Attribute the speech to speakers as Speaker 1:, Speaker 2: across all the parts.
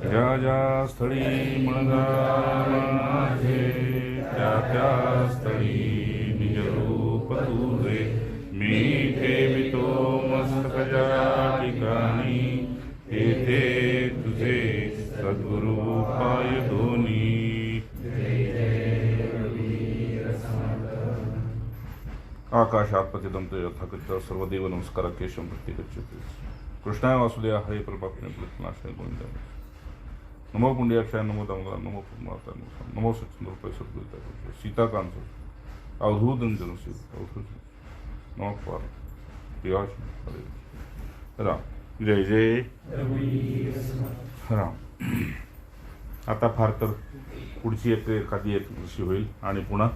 Speaker 1: ज्या ज्या स्थळी मणगाव माझे त्या त्या स्थळी निज रूप तुझे मी ठेवितो मस्तक ज्या ठिकाणी तेथे तुझे सद्गुरु पाय दोन्ही. आकाशात पतितं यथाकृत्य सर्वदेव नमस्कार केशवं प्रत्येकच्युते कृष्णाय वासुदेवाय हरे परमात्मने प्रणतनाशाय गोविंदाय नमो पुंडयाक्षाय नमो दामोदराय नमो पद्मावताय नमो सच्चिदानंद सद्गुरुदेवाय सीताकांत अवधूतंजन नमो पार प्रियाश हरे राम. जय जय राम. आता फार तर पुढची एखादी एक ऋषी होईल आणि पुन्हा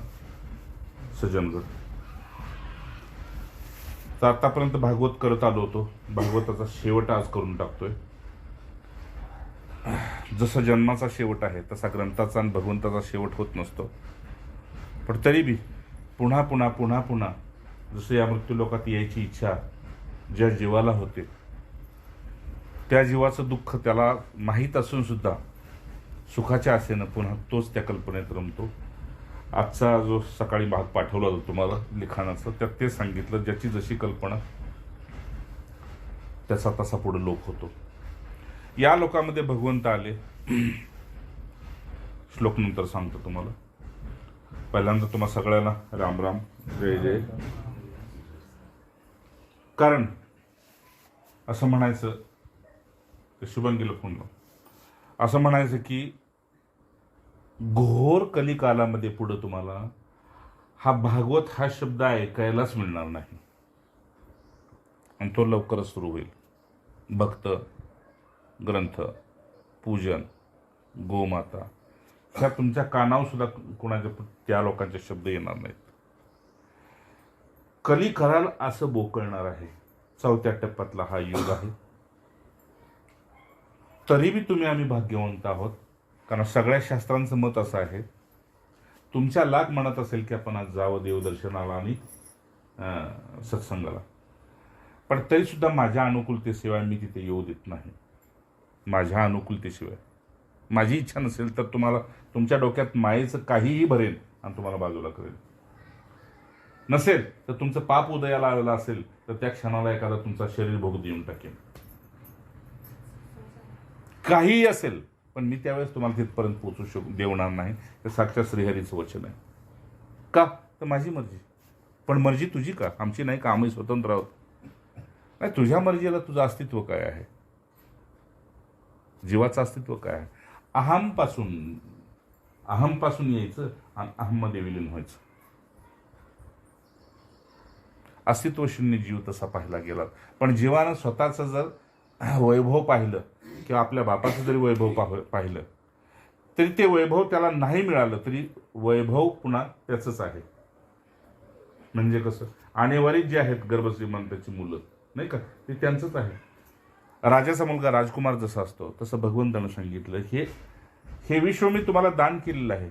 Speaker 1: सज्जनगड. तर आतापर्यंत भागवत करत आलो होतो. भागवताचा शेवट आज करून टाकतोय. जसं जन्माचा शेवट आहे तसा ग्रंथाचा आणि भगवंताचा शेवट होत नसतो. पण तरी बी पुन्हा पुन्हा पुन्हा पुन्हा जसं या मृत्यूलोकात यायची इच्छा ज्या जीवाला होते त्या जीवाचं दुःख त्याला माहीत असून सुद्धा सुखाच्या आशेनं पुन्हा तोच त्या कल्पनेत रमतो. आजचा जो सकाळी भाग पाठवला होता तुम्हाला लिखाणाचं त्यात ते सांगितलं ज्याची जशी कल्पना त्याचा तसा पुढे लोक होतो. या लोकांमध्ये भगवंत आले. श्लोक नंतर सांगतो तुम्हाला. पहिल्यांदा तुम्हा सगळ्यांना राम राम जय जय. कारण असं म्हणायचं शुभंगीला फोन लाव असं म्हणायचं की घोर कलिकालामध्ये पुढे तुम्हाला हा भागवत हा शब्द ऐकायलाच मिळणार नाही आणि तो लवकरच सुरू होईल. भक्त ग्रंथ पूजन गोमाता ह्या तुमच्या कानावर सुद्धा कोणाच्या त्या लोकांचे शब्द येणार नाहीत. कली कराल असं बोकळणार आहे. 4थ्या टप्प्यातला हा युग आहे. तरी बी तुम्ही आम्ही भाग्यवंत आहोत. कारण सगळ्या शास्त्रांचं मत असं आहे तुमच्या लाग म्हणत असेल की आपण आज जावं देवदर्शनाला आणि सत्संगाला. पण तरी सुद्धा माझ्या अनुकूलतेशिवाय मी तिथे येऊ देत नाही. माझ्या अनुकूलतेशिवाय माझी इच्छा नसेल तर तुम्हाला तुमच्या डोक्यात मायेचं काहीही भरेल आणि तुम्हाला बाजूला करेल. नसेल तर तुमचं पाप उदयाला आलेलं असेल तर त्या क्षणाला एखादा तुमचा शरीर भोग देऊन टाकेल. काहीही असेल पण मी त्यावेळेस तुम्हाला तिथपर्यंत पोहोचू देणार नाही. ते साक्षात श्रीहरीचं वचन आहे. का तर माझी मर्जी. पण मर्जी तुझी का आमची नाही का? आम्ही स्वतंत्र आहोत. नाही तुझ्या मर्जीला तुझं अस्तित्व काय आहे? जीवाचं अस्तित्व काय आहे? अहमपासून यायचं आणि अहममध्ये विलीन व्हायचं. अस्तित्व शून्य जीव तसा पाहिला गेला. पण जीवानं स्वतःचं जर वैभव पाहिलं किंवा आपल्या बापाचं जरी वैभव पाहिलं तरी ते वैभव त्याला नाही मिळालं तरी वैभव पुन्हा त्याचंच आहे. म्हणजे कसं आणेवारीत जे आहेत गर्भश्रीमंताची मुलं नाही का ते त्यांचंच आहे. राजाचा मुलगा राजकुमार जसा असतो तसं भगवंतानं सांगितलं हे विश्व मी तुम्हाला दान केलेलं आहे.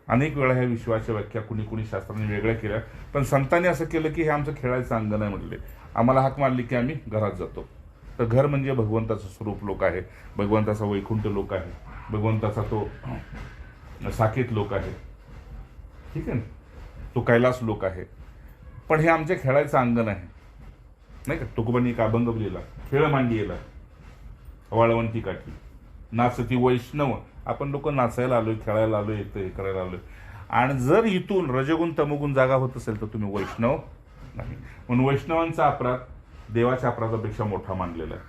Speaker 1: अनेक वेळा ह्या विश्वाच्या व्याख्या कुणी शास्त्रांनी वेगळ्या केल्या. पण संतांनी असं केलं की हे आमचं खेळायचं अंगण आहे म्हटले. आम्हाला हाक मारली की आम्ही घरात जातो. तर घर म्हणजे भगवंताचं स्वरूप लोक आहे. भगवंताचा वैकुंठ लोक आहे. भगवंताचा तो साकेत लोक आहे. ठीक आहे ना. तो कैलास लोक आहे. पण हे आमच्या खेळायचं अंगण आहे नाही का. तुकोबांनी एक अभंग लिहिला खेळ मांडीला वाळवंती काठी नाचती वैष्णव. आपण लोक नाचायला आलोय खेळायला आलोय हे करायला आलोय. आणि जर इथून रजगुण तमोगुण जागा होत असेल तर तुम्ही वैष्णव नाही. म्हणून वैष्णवांचा अपराध देवाच्या अपराधापेक्षा मोठा मानलेला आहे.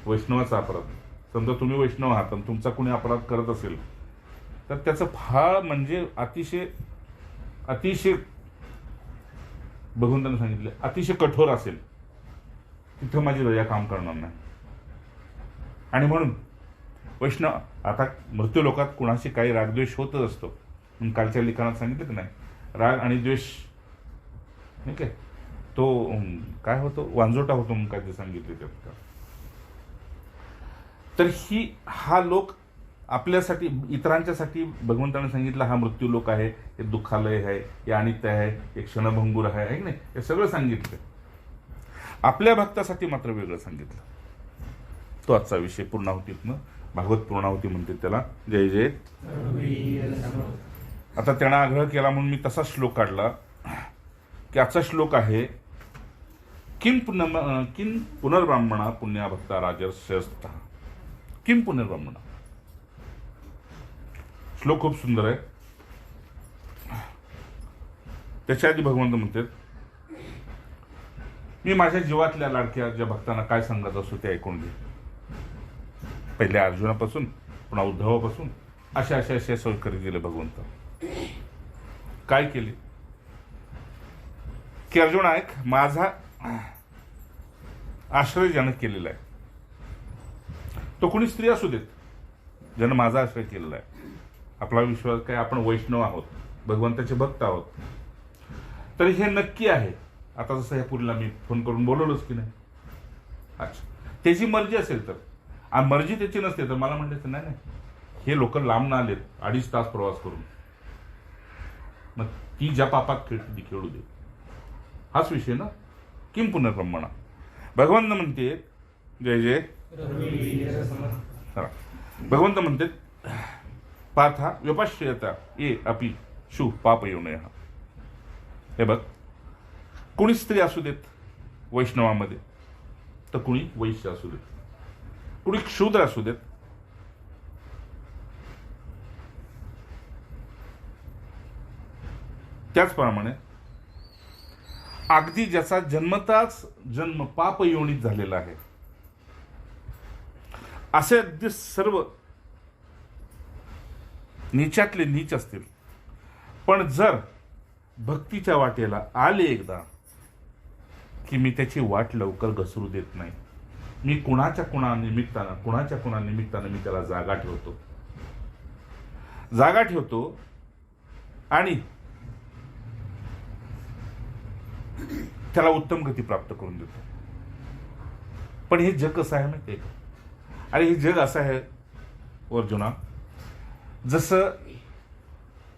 Speaker 1: वैष्णवाचा अपराध समजा तुम्ही वैष्णव आहात आणि तुमचा कुणी अपराध करत असेल तर त्याचं फळ म्हणजे अतिशय अतिशय भगवंताने सांगितलं अतिशय कठोर असेल. तिथं माझी दया काम करणार नाही. आणि म्हणून वैष्णव आता मृत्यू लोकात कुणाशी काही रागद्वेष होतच असतो. म्हणून कालच्या लिखाणात सांगितलं की नाही राग आणि द्वेष ठीक आहे तो काय होतो वांजोटा होतो म्हणून काय ते सांगितले त्यात. तर हा लोक आपल्यासाठी इतरांच्यासाठी भगवंताने सांगितलं हा मृत्यू लोक आहे, हे दुःखालय आहे, हे अनित्य आहे, हे क्षणभंगूर आहे की नाही, हे सगळं सांगितलं. आपल्या भक्तासाठी मात्र वेगळं सांगितलं. तो आजचा विषय पूर्णाहुतीतनं, भागवत पूर्णाहुती म्हणते त्याला. जय जय. आता त्यानं आग्रह केला म्हणून मी तसा श्लोक काढला की आजचा श्लोक आहे किम पुनर्ब्राह्मणा पुण्या भक्ता राजर्षयस्थ. किम पुनर्ब्राह्मणा. श्लोक खूप सुंदर आहे. त्याच्या आधी भगवंत म्हणतात मी माझ्या जीवातल्या लाडक्या ज्या भक्तांना काय सांगत असतो ते ऐकून घे. पहिल्या अर्जुनापासून पुन्हा उद्धवापासून अशा सोय करीत गेले भगवंत. काय केले की अर्जुन ऐक, माझा आश्रय ज्यानं केलेला आहे तो कोणी स्त्री असू देत, ज्यानं माझा आश्रय केलेला आहे. आपला विश्वास काय, आपण वैष्णव आहोत, भगवंताचे भक्त आहोत, तरी हे नक्की आहे. आता जसं ह्या पुरीला मी फोन करून बोलवलोच की नाही. अच्छा, त्याची मर्जी असेल तर, आणि मर्जी त्याची नसते तर मला म्हणायचं नाही हे लोक लांब ना आलेत 2.5 तास प्रवास करून, मग ती ज्या पापात खेळते ती खेळू दे. हाच विषय ना. किम पुनर्ब्रह्मणा. भगवंत म्हणते जय जय. भगवंत म्हणते पार्था व्यपश्यता ये अपि शु पाप येऊ नये. हे बघ, कुणी स्त्री असू देत वैष्णवामध्ये, तर कुणी वैश्य असू देत, कुणी क्षुद्र असू देत, त्याचप्रमाणे अगदी ज्याचा जन्मताच जन्म पाप योनीत झालेला आहे असे अगदी सर्व नीचातले नीच असतील, पण जर भक्तीच्या वाटेला आले एकदा की मी त्याची वाट लवकर घसरू देत नाही. मी कुणाच्या कुणा निमित्तानं मी त्याला जागा ठेवतो आणि त्याला उत्तम गती प्राप्त करून देतो. पण हे जग कसं आहे माहिती आहे का? अरे हे जग असं आहे अर्जुना, जसं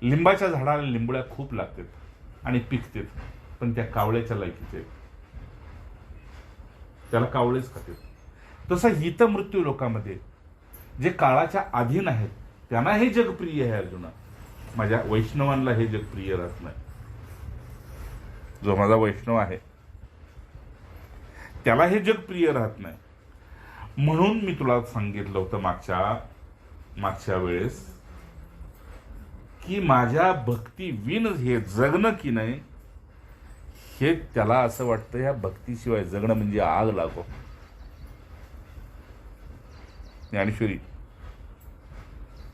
Speaker 1: लिंबाच्या झाडाला लिंबुळ्या खूप लागतात आणि पिकतात, पण त्या कावळ्याच्या लायकीचे आहेत, त्याला कावळेच खातात. तसं हित मृत्यू लोकांमध्ये जे काळाच्या अधीन आहेत त्यांना हे जग प्रिय आहे अर्जुना. माझ्या वैष्णवांना हे जग प्रिय राहत नाही. जो माझा वैष्णव आहे त्याला हे जग प्रिय राहत नाही. म्हणून मी तुला सांगितलं होतं मागच्या वेळेस की माझ्या भक्ती विन हे जगणं की नाही, हे त्याला असं वाटतं या भक्तीशिवाय जगणं म्हणजे आग लागो. ज्ञानेश्वरी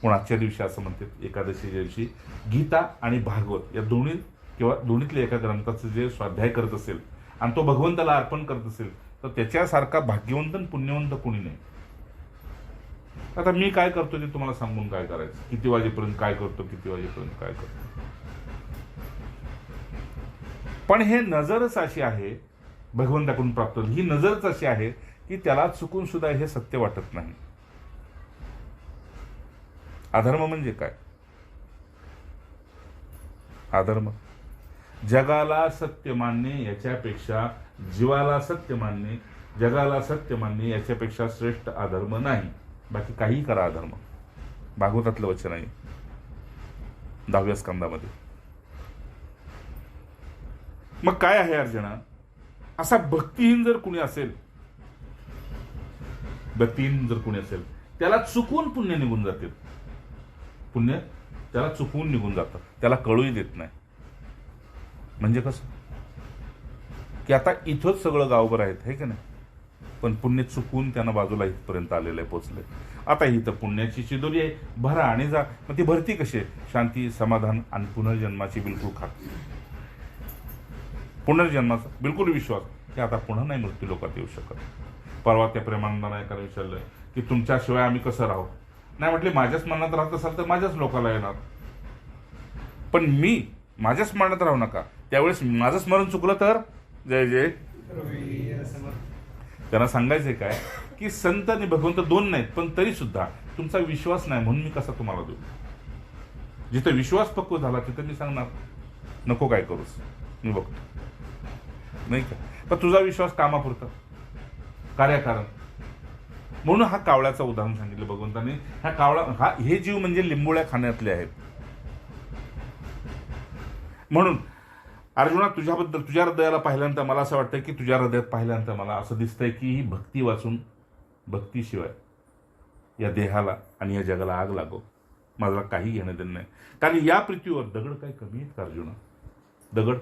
Speaker 1: आजच्या दिवशी असं म्हणतात, एकादशीच्या दिवशी गीता आणि भागवत या दोन्ही किंवा दोन्हीतल्या एका ग्रंथाचं जे स्वाध्याय करत असेल आणि तो भगवंताला अर्पण करत असेल तर त्याच्यासारखा भाग्यवंत आणि पुण्यवंत कोणी नाही. आता मी काय करतो ते तुम्हाला सांगून काय करायचं, किती वाजेपर्यंत काय करतो, किती वाजेपर्यंत काय करतो. पण हे नजरच अशी आहे भगवंताकडून प्राप्त, ही नजरच अशी आहे की त्याला चुकून सुद्धा हे सत्य वाटत नाही. अधर्म म्हणजे काय? अधर्म जगाला सत्य मानणे याच्यापेक्षा, जीवाला सत्य मानणे, जगाला सत्य मानणे याच्यापेक्षा श्रेष्ठ अधर्म नाही. बाकी काही करा अधर्म. भागवतातलं वचन आहे 10व्या स्कंदामध्ये. मग काय आहे अर्जुना, असा भक्तिहीन जर कुणी असेल, त्याला चुकून पुण्य निघून जाते. पुण्य त्याला चुकवून निघून जातं, त्याला कळूही देत नाही. म्हणजे कसं की आता इथंच सगळं गावभर आहेत हे की नाही, पण पुण्य चुकून त्यांना बाजूला इथपर्यंत आलेलं आहे, पोचले. आता ही तर पुण्याची चिदोरी आहे, भरा आणि जा. मग ती भरती कशी? शांती, समाधान आणि पुनर्जन्माची बिलकुल खात्री, पुनर्जन्माचा बिलकुल विश्वास की आता पुन्हा नाही मृत्यू लोकात येऊ शकत. परवा त्या प्रेमानंद नायकाने विचारलं की तुमच्याशिवाय आम्ही कसं राहू? नाही म्हटले, माझ्याच मनात राहत असाल तर माझ्याच लोकाला येणार, पण मी माझ्या स्मरणात राहू नका. त्यावेळेस माझं स्मरण चुकलं तर जय जय. त्यांना सांगायचंय काय की संत आणि भगवंत दोन नाहीत, पण तरी सुद्धा तुमचा विश्वास नाही म्हणून मी कसा तुम्हाला देऊ? जिथे विश्वास पक्व झाला तिथे मी सांगणार नको काय करूस, मी बघतो, नाही का? पण तुझा विश्वास कामापुरता, कार्याकारण. म्हणून हा कावळ्याचं उदाहरण सांगितलं भगवंताने. हा कावळा, हे जीव म्हणजे लिंबोळ्या खाण्यातले आहेत. म्हणून अर्जुना, तुझ्याबद्दल, तुझ्या हृदयाला पाहिल्यानंतर मला असं वाटतं की तुझ्या हृदयात पाहिल्यानंतर मला असं दिसतंय की ही भक्ती वाचून, भक्तीशिवाय या देहाला आणि या जगाला आग लागो, माझा काही घेणं देणं नाही. कारण या पृथ्वीवर दगड काय कमी आहेत का अर्जुना? दगड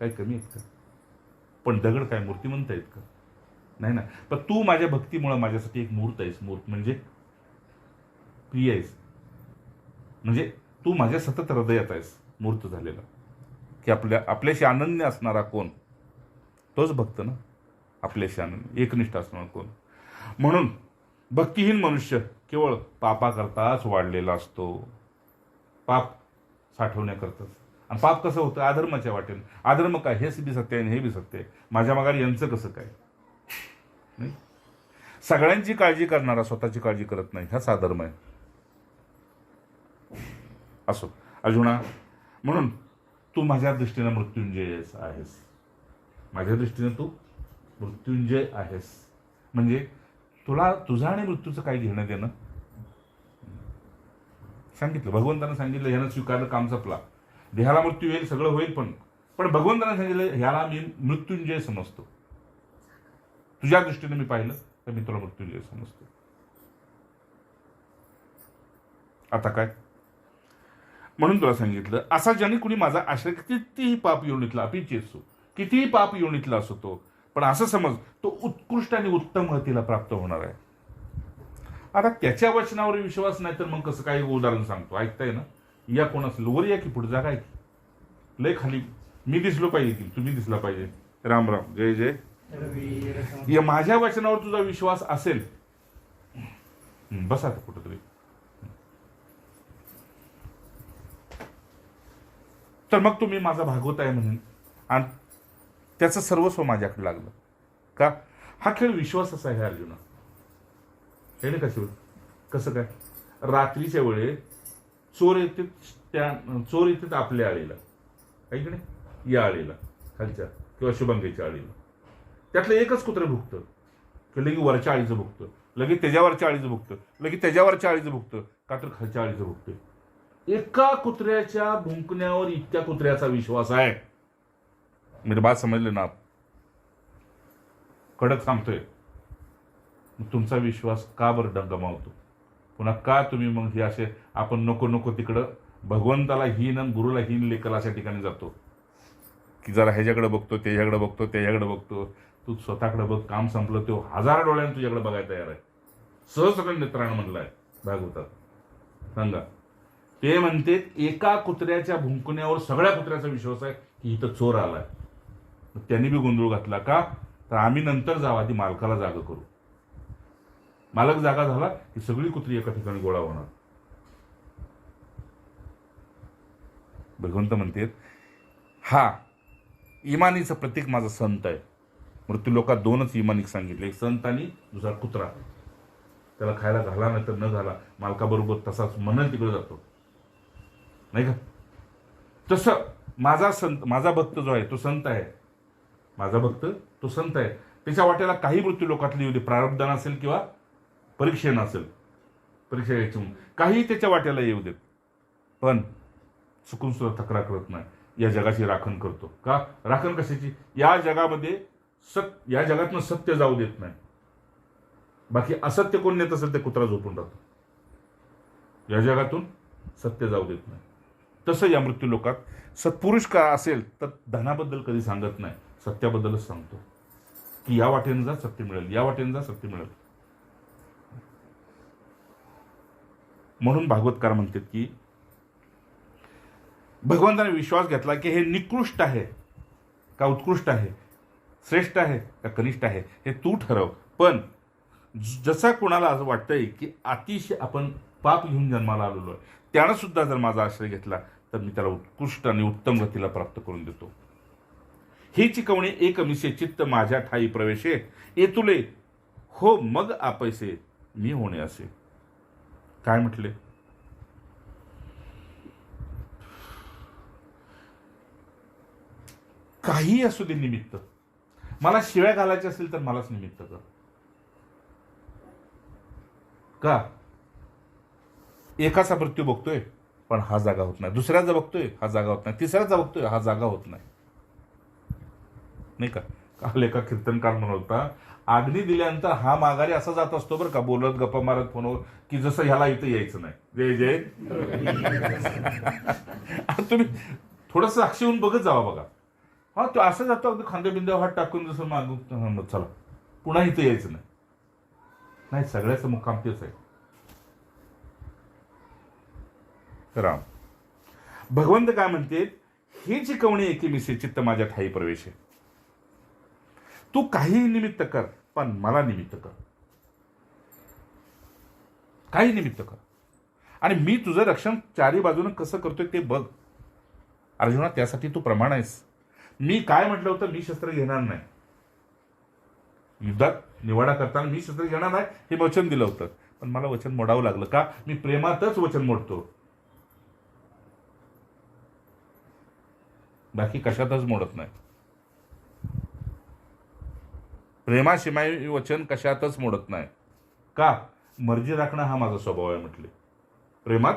Speaker 1: काय कमी आहेत का? पण दगड काय मूर्तिमंत आहेत का? नाही ना. पण तू माझ्या भक्तीमुळे माझ्यासाठी एक मूर्त आहेस. मूर्त म्हणजे प्रिय आहेस, म्हणजे तू माझ्या सतत हृदयात आहेस मूर्त झालेला. की आपल्याशी अनन्य असणारा कोण? तोच भक्त ना. आपल्याशी अनन्य एकनिष्ठ असणारा कोण? म्हणून भक्तिहीन मनुष्य केवळ पापाकरताच वाढलेला असतो, पाप साठवण्याकरताच. आणि पाप कसं होतं? अधर्माच्या वाटेने. अधर्म काय? हेच बी सत्य आहे, हे बी सत्य आहे. माझ्या मागारी यांचं कसं काय? नाही. सगळ्यांची काळजी करणारा स्वतःची काळजी करत नाही, हाच अधर्म आहे. असो अर्जुना, म्हणून तू माझ्या दृष्टीने मृत्युंजय आहेस. माझ्या दृष्टीने तू मृत्युंजय आहेस. म्हणजे तुला तुझा आणि मृत्यूचं काही घेणं देणं सांगितलं. भगवंतानं सांगितलं, ह्यानं स्वीकारलं, काम संपला. देहाला मृत्यू येईल, सगळं होईल, पण भगवंतानं सांगितलं ह्याला मी मृत्युंजय समजतो. तुझ्या दृष्टीने मी पाहिलं तर मी तुला मृत्युंजय समजतो. आता काय? म्हणून तुला सांगितलं, असा ज्याने कुणी माझा आश्रय कितीही पाप योनीतला अपिचेसो, कितीही पाप योनीतला असो तो, पण असं समज तो उत्कृष्ट आणि उत्तम गतीला प्राप्त होणार आहे. आता त्याच्या वचनावर विश्वास नाही तर मग कसं? काही उदाहरण सांगतो, ऐकताय ना? या कोण असेल वर या की पुढे जागा आहे की लय खाली मी दिसलो पाहिजे की तुम्ही दिसला पाहिजे. राम राम, जय जय. या माझ्या वचनावर तुझा विश्वास असेल, बसा कुठंतरी, तर मग तुम्ही माझा भागवत आहे म्हणून आणि त्याचं सर्वस्व माझ्याकडे लागलं का? हा खेळ विश्वासाचा आहे अर्जुना. हे नाही कसं काय? रात्रीच्या वेळे चोर येतात आपल्या आळीला, ऐक नाही, या आळीला खालच्या किंवा शुभंगेच्या आळीला. त्यातलं एकच कुत्रं भुकतं की लगेच वरच्या आळीचं भुकतं, लगेच त्याच्यावरच्या आळीचं भुकतं, लगेच त्याच्यावरच्या आळीचं भुकतं, का तर खालच्या आळीचं भुकतं. एका कुत्र्याच्या भुंकण्यावर इतक्या कुत्र्याचा विश्वास आहे. मेरी बात समजले ना? कडक सांगतोय. तुमचा विश्वास का बरं गमावतो? पुन्हा का तुम्ही मग हे असे आपण नको तिकडं भगवंताला हीन आणि गुरुला हीन लेखल अशा ठिकाणी जातो की जरा ह्याच्याकडे बघतो, त्याच्याकडे बघतो. तू स्वतःकडे बघ, काम संपलं. तो 1000 डोळ्याने तुझ्याकडे बघायला तयार आहे. सहस्र नेत्रानं म्हणलाय भागवतात. सांगा, ते म्हणते एका कुत्र्याच्या भुंकण्यावर सगळ्या कुत्र्याचा विश्वास आहे की इथं चोर आलाय. त्यांनी बी गोंधळ घातला का? तर आम्ही नंतर जाऊ, आधी मालकाला जागा करू. मालक जागा झाला की सगळी कुत्री एका ठिकाणी गोळा होणार. भगवंत म्हणते, हा इमानीचं प्रतीक माझा संत आहे. मृत्यूलोकात 2च इमानिक सांगितले, एक संत आणि दुसरा कुत्रा. त्याला खायला घाला नाही तर न घाला, मालकाबरोबर तसाच म्हणेल तिकडे जातो, नाही का? तसं माझा भक्त जो आहे तो संत आहे. माझा भक्त तो संत आहे. त्याच्या वाट्याला काही मृत्यू लोकातली येऊ दे, प्रारब्ध नसेल किंवा परीक्षा नसेल, परीक्षा यायची काही त्याच्या वाट्याला येऊ देत, पण चुकून सुद्धा तक्रार करत नाही. या जगाची राखण करतो. का? राखण कशाची? या जगामध्ये या जगातनं सत्य जाऊ देत नाही. बाकी असत्य कोण नेत असेल ते कुत्रा झोपून राहतो. या जगातून सत्य जाऊ देत नाही. तसं या मृत्यू लोकात सत्पुरुष का असेल तर धनाबद्दल कधी सांगत नाही, सत्याबद्दलच सांगतो की या वाटेने जा सत्य मिळेल, या वाटेने जा सत्य मिळेल. म्हणून भागवतकार म्हणतात की भगवंताने विश्वास घेतला की हे निकृष्ट आहे का उत्कृष्ट आहे, श्रेष्ठ आहे का कनिष्ठ आहे, हे तू ठरव. पण जसा कोणाला असं वाटतंय की अतिशय आपण पाप घेऊन जन्माला आलेलो आहे, त्यानं सुद्धा जर माझा आश्रय घेतला तर मी त्याला उत्कृष्ट आणि उत्तम गतीला प्राप्त करून देतो. ही चिकवणी एकमिसे चित्त माझ्या ठाई प्रवेशे येतुले हो मग आपैसे मी होणे असे. काय म्हटले? काही असू दे निमित्त, मला शिव्या घालायच्या असेल तर मलाच निमित्त कर. का? एकाचा मृत्यू बघतोय पण हा जागा होत नाही, दुसऱ्याचा बघतोय हा जागा होत नाही, तिसऱ्याचा बघतोय हा जागा होत नाही. नाही का? काल एका कीर्तनकार म्हणत होता, आग्नी दिल्यानंतर हा माघारी असा जात असतो बरं का, बोलत गप्पा मारत फोनवर, की जसं ह्याला इथं यायचं नाही. जय जय. तुम्ही थोडस साक्षी होऊन बघत जावा बघा. हा तो असं जातो अगदी खांद्या बिंद्यावर हात टाकून, जसं मागून चला पुन्हा इथं यायचं नाही. नाही, सगळ्याचं मुक्काम तेच आहे. राम भगवंत काय म्हणते, हे शिकवणे एके मिसे चित्त माझ्या ठाई प्रवेश आहे. तू काही निमित्त कर पण मला निमित्त कर, काही निमित्त कर, आणि मी तुझं रक्षण चारी बाजूनं कसं करतोय ते बघ. अर्जुना, त्यासाठी तू प्रमाण आहेस. मी काय म्हटलं होतं, मी शस्त्र घेणार नाही युद्धात, निवाडा करताना मी शस्त्र घेणार नाही हे वचन दिलं होतं. पण मला वचन मोडावं लागलं. का? मी प्रेमातच वचन मोडतो, बाकी कशातच मोडत नाही. प्रेमाशिवाय वचन कशातच मोडत नाही. का? मर्जी राखणं हा माझा स्वभाव आहे म्हटले. प्रेमात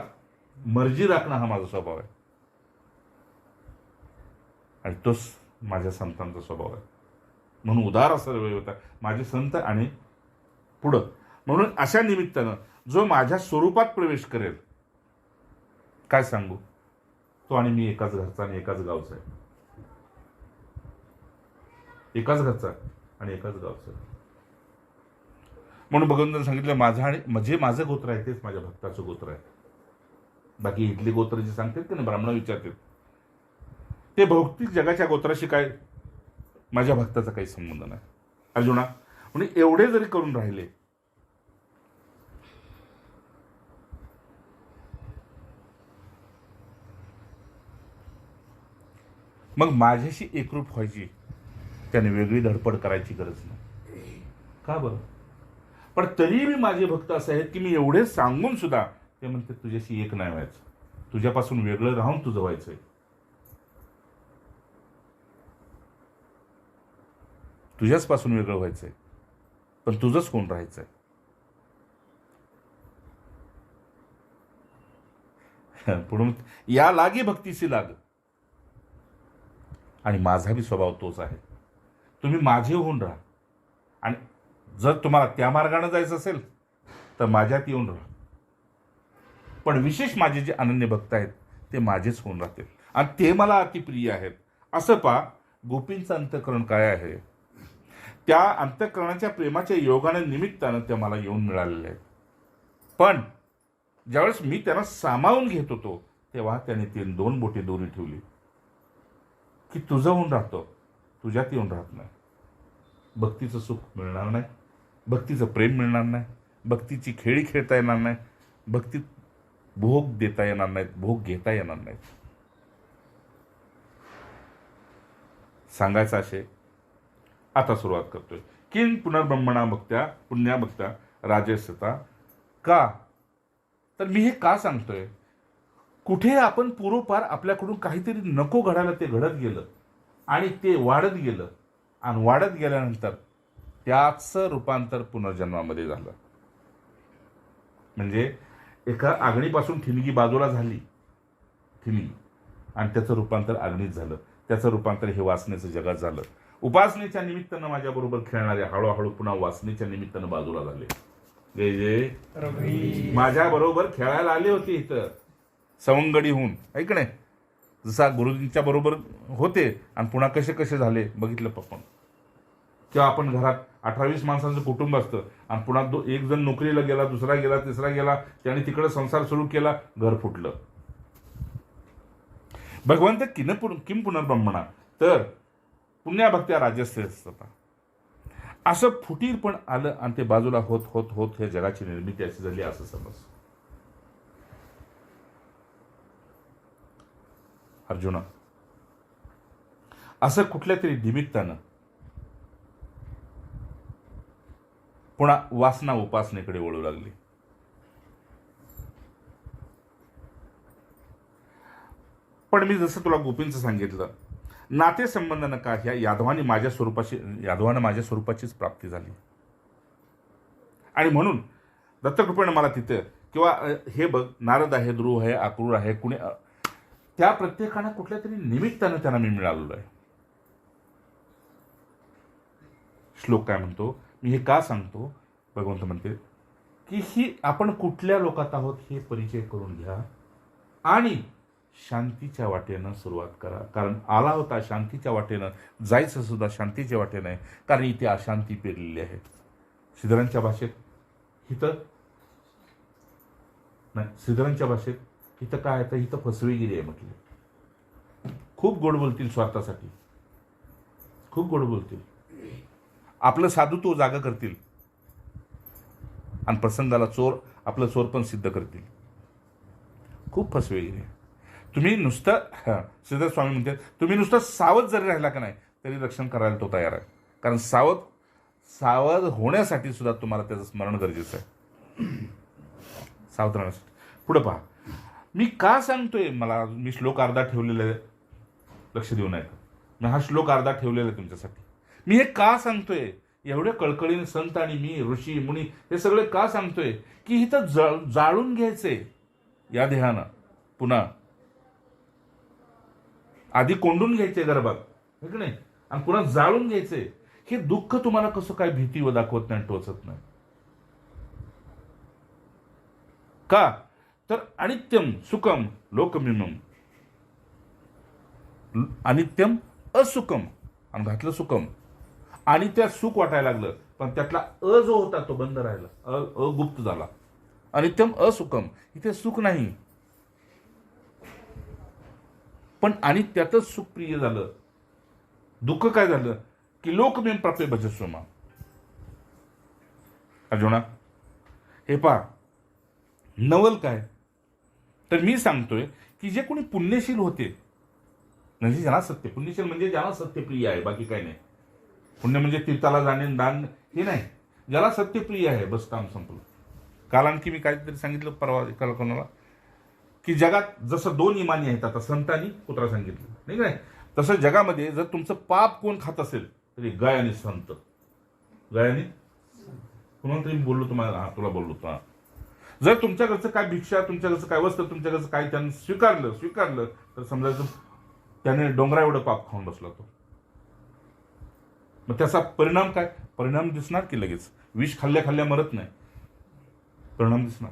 Speaker 1: मर्जी राखणं हा माझा स्वभाव आहे, आणि तोच माझ्या संतांचा स्वभाव आहे. म्हणून उदार असा होता माझे संत आणि पुढं. म्हणून अशा निमित्तानं जो माझ्या स्वरूपात प्रवेश करेल, काय सांगू, तो आणि मी एकाच घरचा आणि एकाच गावचा आहे. एकाच घरचा आणि एकाच गावचा. म्हणून भगवंतांनी सांगितलं, माझं आणि म्हणजे माझं गोत्र आहे तेच माझ्या भक्ताचं गोत्र आहे. बाकी इथली गोत्र जे सांगतात की नाही, ब्राह्मण विचारतात, ते भौतिक जगाच्या गोत्राशी काय माझ्या भक्ताचा काही संबंध नाही. अर्जुना, म्हणजे एवढे जरी करून राहिले, मग माझ्याशी एकरूप व्हायची, त्याने वेगळी धडपड करायची गरज नाही. का बरं? पण तरी मी माझे भक्त असे आहेत की मी एवढे सांगून सुद्धा ते म्हणते तुझ्याशी एक नाही व्हायचं, तुझ्यापासून वेगळं राहून तुझं व्हायचंय, तुझ्याच पासून वेगळं व्हायचंय, पण तुझंच कोण राहायचंय. पुढून या लागे भक्तीशी लाग, आणि माझा बी स्वभाव तोच आहे. तुम्ही माझे होऊन राहा, आणि जर तुम्हाला त्या मार्गाने जायचं असेल तर माझ्यात येऊन राहा. पण विशेष माझे जे अनन्य भक्त आहेत ते माझेच होऊन राहतील, आणि ते मला अतिप्रिय आहेत. असं पहा, गोपींचं अंतःकरण काय आहे, त्या अंतःकरणाच्या प्रेमाच्या योगाने निमित्तानं ते मला येऊन मिळालेले आहेत. पण ज्यावेळेस मी त्यांना सामावून घेत होतो तेव्हा त्याने ती 2 बोटे दोरी ठेवली की तुझं होऊन राहतो, तुझ्यात येऊन राहत नाही. भक्तीचं सुख मिळणार नाही, भक्तीचं प्रेम मिळणार नाही, भक्तीची खेळी खेळता येणार नाही, भक्तीत भोग देता येणार नाहीत, भोग घेता येणार नाहीत. सांगायचं असे, आता सुरुवात करतोय. किन पुनर्ब्रह्मणा भक्त्या पुण्या भक्त्या राजसता. का? तर मी हे का सांगतोय, कुठे आपण पूर्वपार आपल्याकडून काहीतरी नको घडायला ते घडत गेलं, आणि ते वाढत गेलं, आणि वाढत गेल्यानंतर त्याचं रूपांतर पुनर्जन्मामध्ये झालं. म्हणजे एका आग्नीपासून ठिणगी बाजूला झाली, ठिणगी, आणि त्याचं रूपांतर अग्नीत झालं, त्याचं रूपांतर हे वासनेचं जगात झालं. उपासनेच्या निमित्तानं माझ्याबरोबर खेळणारे हळूहळू पुन्हा वासनेच्या निमित्तानं बाजूला झाले. जय जय. माझ्या बरोबर खेळायला आले होते इथं सवंगडी होऊन, ऐक नाही, जसा गुरुजींच्या बरोबर होते, आणि पुन्हा कसे कसे झाले बघितलं आपण. किंवा आपण घरात 18-20 माणसांचं कुटुंब असतं, आणि पुन्हा एक जण नोकरीला गेला, दुसरा गेला, तिसरा गेला, त्याने तिकडे संसार सुरू केला, घर फुटलं. भगवंत किम पुनर्ब्रह्मणा, तर पुण्याभक्त्या राजस्य असतात. असं फुटीर पण आलं, आणि ते बाजूला होत होत होत हे जगाची निर्मिती अशी झाली, असं समज. अर्जुना, असं कुठल्या तरी निमित्तानं पुन्हा वासना उपासनेकडे वळू लागली. पण मी जसं तुला गोपींचं सांगितलं, नातेसंबंध नका, ह्या यादवानं माझ्या स्वरूपाचीच प्राप्ती झाली. आणि म्हणून दत्तकृपेनं मला तिथं किंवा हे बघ, नारद आहे, ध्रुव आहे, अक्रूर आहे, कुणी त्या प्रत्येकानं कुठल्या तरी निमित्तानं त्यांना मी मिळालेलो आहे. श्लोक काय म्हणतो, मी हे का सांगतो, भगवंत म्हणते की ही आपण कुठल्या लोकात आहोत हे परिचय करून घ्या आणि शांतीच्या वाटेनं सुरुवात करा. कारण आला होता शांतीच्या वाटेनं, जायचं सुद्धा शांतीच्या वाटेनं आहे. कारण इथे अशांती पेरलेली आहे. श्रीधरांच्या भाषेत श्रीधरांच्या भाषेत इथं काय आहे, तर इथं फसवेगिरी आहे म्हटलं. खूप गोड बोलतील स्वार्थासाठी, खूप गोड बोलतील, आपलं साधुत्व जागा करतील आणि प्रसंगाला आपलं चोर पण सिद्ध करतील. खूप फसवेगिरी आहे. तुम्ही नुसतं श्रीधर स्वामी म्हणते, तुम्ही नुसतं सावध जरी राहिला का नाही तरी रक्षण करायला तो तयार आहे. कारण सावध होण्यासाठी सुद्धा तुम्हाला त्याचं स्मरण गरजेचं आहे. सावध राहण्यासाठी. पुढे पहा, मी का सांगतोय, मी श्लोक अर्धा ठेवलेला आहे, लक्ष देऊ नये. मी हा श्लोक अर्धा ठेवलेला आहे तुमच्यासाठी. मी हे का सांगतोय, एवढे कळकळीने संत आणि मी ऋषी मुनी हे सगळे का सांगतोय, की इथं जाळून घ्यायचंय या देहानं. पुन्हा आधी कोंडून घ्यायचे गर्भात, हे की नाही, आणि पुन्हा जाळून घ्यायचे. हे दुःख तुम्हाला कसं काय भीती व दाखवत नाही, टोचत नाही का? तर अनित्यम सुखम लोकमिमम, अनित्यम असुखम, आणि घातलं सुखम, आणि त्यात सुख वाटायला लागलं, पण त्यातला जो होता तो बंद राहिला, अगुप्त झाला. अनित्यम असुखम, इथे सुख नाही, पण आणि त्यातच सुख प्रिय झालं. दुःख काय झालं की लोकमेम प्राप्ते भजस्वमा. अर्जुना हे पहा, नवल काय, तर मी सांगतोय की जे कोणी पुण्यशील होते, म्हणजे ज्यांना सत्य, पुण्यशील म्हणजे ज्यांना सत्यप्रिय आहे, बाकी काय नाही. पुण्य म्हणजे तीर्थाला जाणे, दान हे नाही, ज्याला सत्यप्रिय आहे, बस काम संपलं. काल आणखी मी काहीतरी सांगितलं परवा कोणाला, की जगात जसं दोन इमानी आहेत, आता संत आणि कुत्रा सांगितलं नाही काय, तसं जगामध्ये जर तुमचं पाप कोण खात असेल तरी गाय आणि संत. गाय आणि पुन्हा तरी बोललो तुम्हाला, तुला बोललो होतो. जर तुमच्या घरचं काय भिक्षा, तुमच्या घरचं काय वस्त्र, तुमच्या घरचं काय त्यानं स्वीकारलं तर समजायचं त्याने डोंगरा एवढं पाप खाऊन बसला तो. मग त्याचा परिणाम काय, परिणाम दिसणार की लगेच. विष खाल्ल्या मरत नाही, परिणाम दिसणार.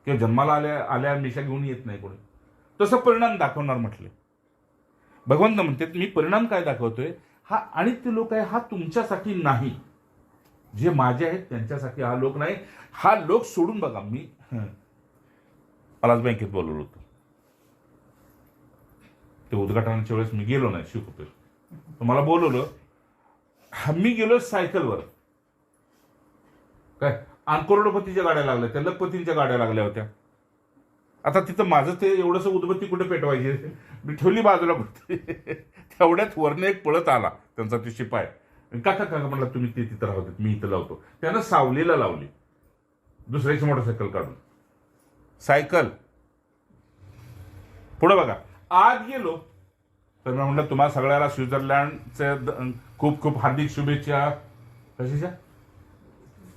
Speaker 1: किंवा जन्माला आल्या मिशा घेऊन येत नाही कोणी, तसं परिणाम दाखवणार म्हटले. भगवंत म्हणते मी परिणाम काय दाखवतोय, हा अनित्य लोक आहे, हा तुमच्यासाठी नाही. जे माझे आहेत त्यांच्यासाठी हा लोक नाही. हा लोक सोडून बघा. मी पलास बँकेत बोलवलं होतं, ते उद्घाटनाच्या वेळेस मी गेलो नाही, शिकवतोय मला बोलवलं. मी गेलो सायकलवर, काय आणि करोडपतीच्या गाड्या लागल्या, त्या लखपतींच्या गाड्या लागल्या होत्या. आता तिथं माझं ते एवढंसं उदबत्ती कुठे पेटवायची, मी ठेवली बाजूला कुठे. तेवढ्यात वरने एक पळत आला त्यांचा ते शिपाय. काका म्हटलं तुम्ही ते तिथं राहतात, मी इथं लावतो. त्यानं सावलीला लावली, दुसऱ्याची मोटरसायकल काढून. सायकल पुढे बघा. आत गेलो तर मी म्हटलं तुम्हाला सगळ्याला स्वित्झर्लंडचे खूप खूप हार्दिक शुभेच्छा. कशाच्या,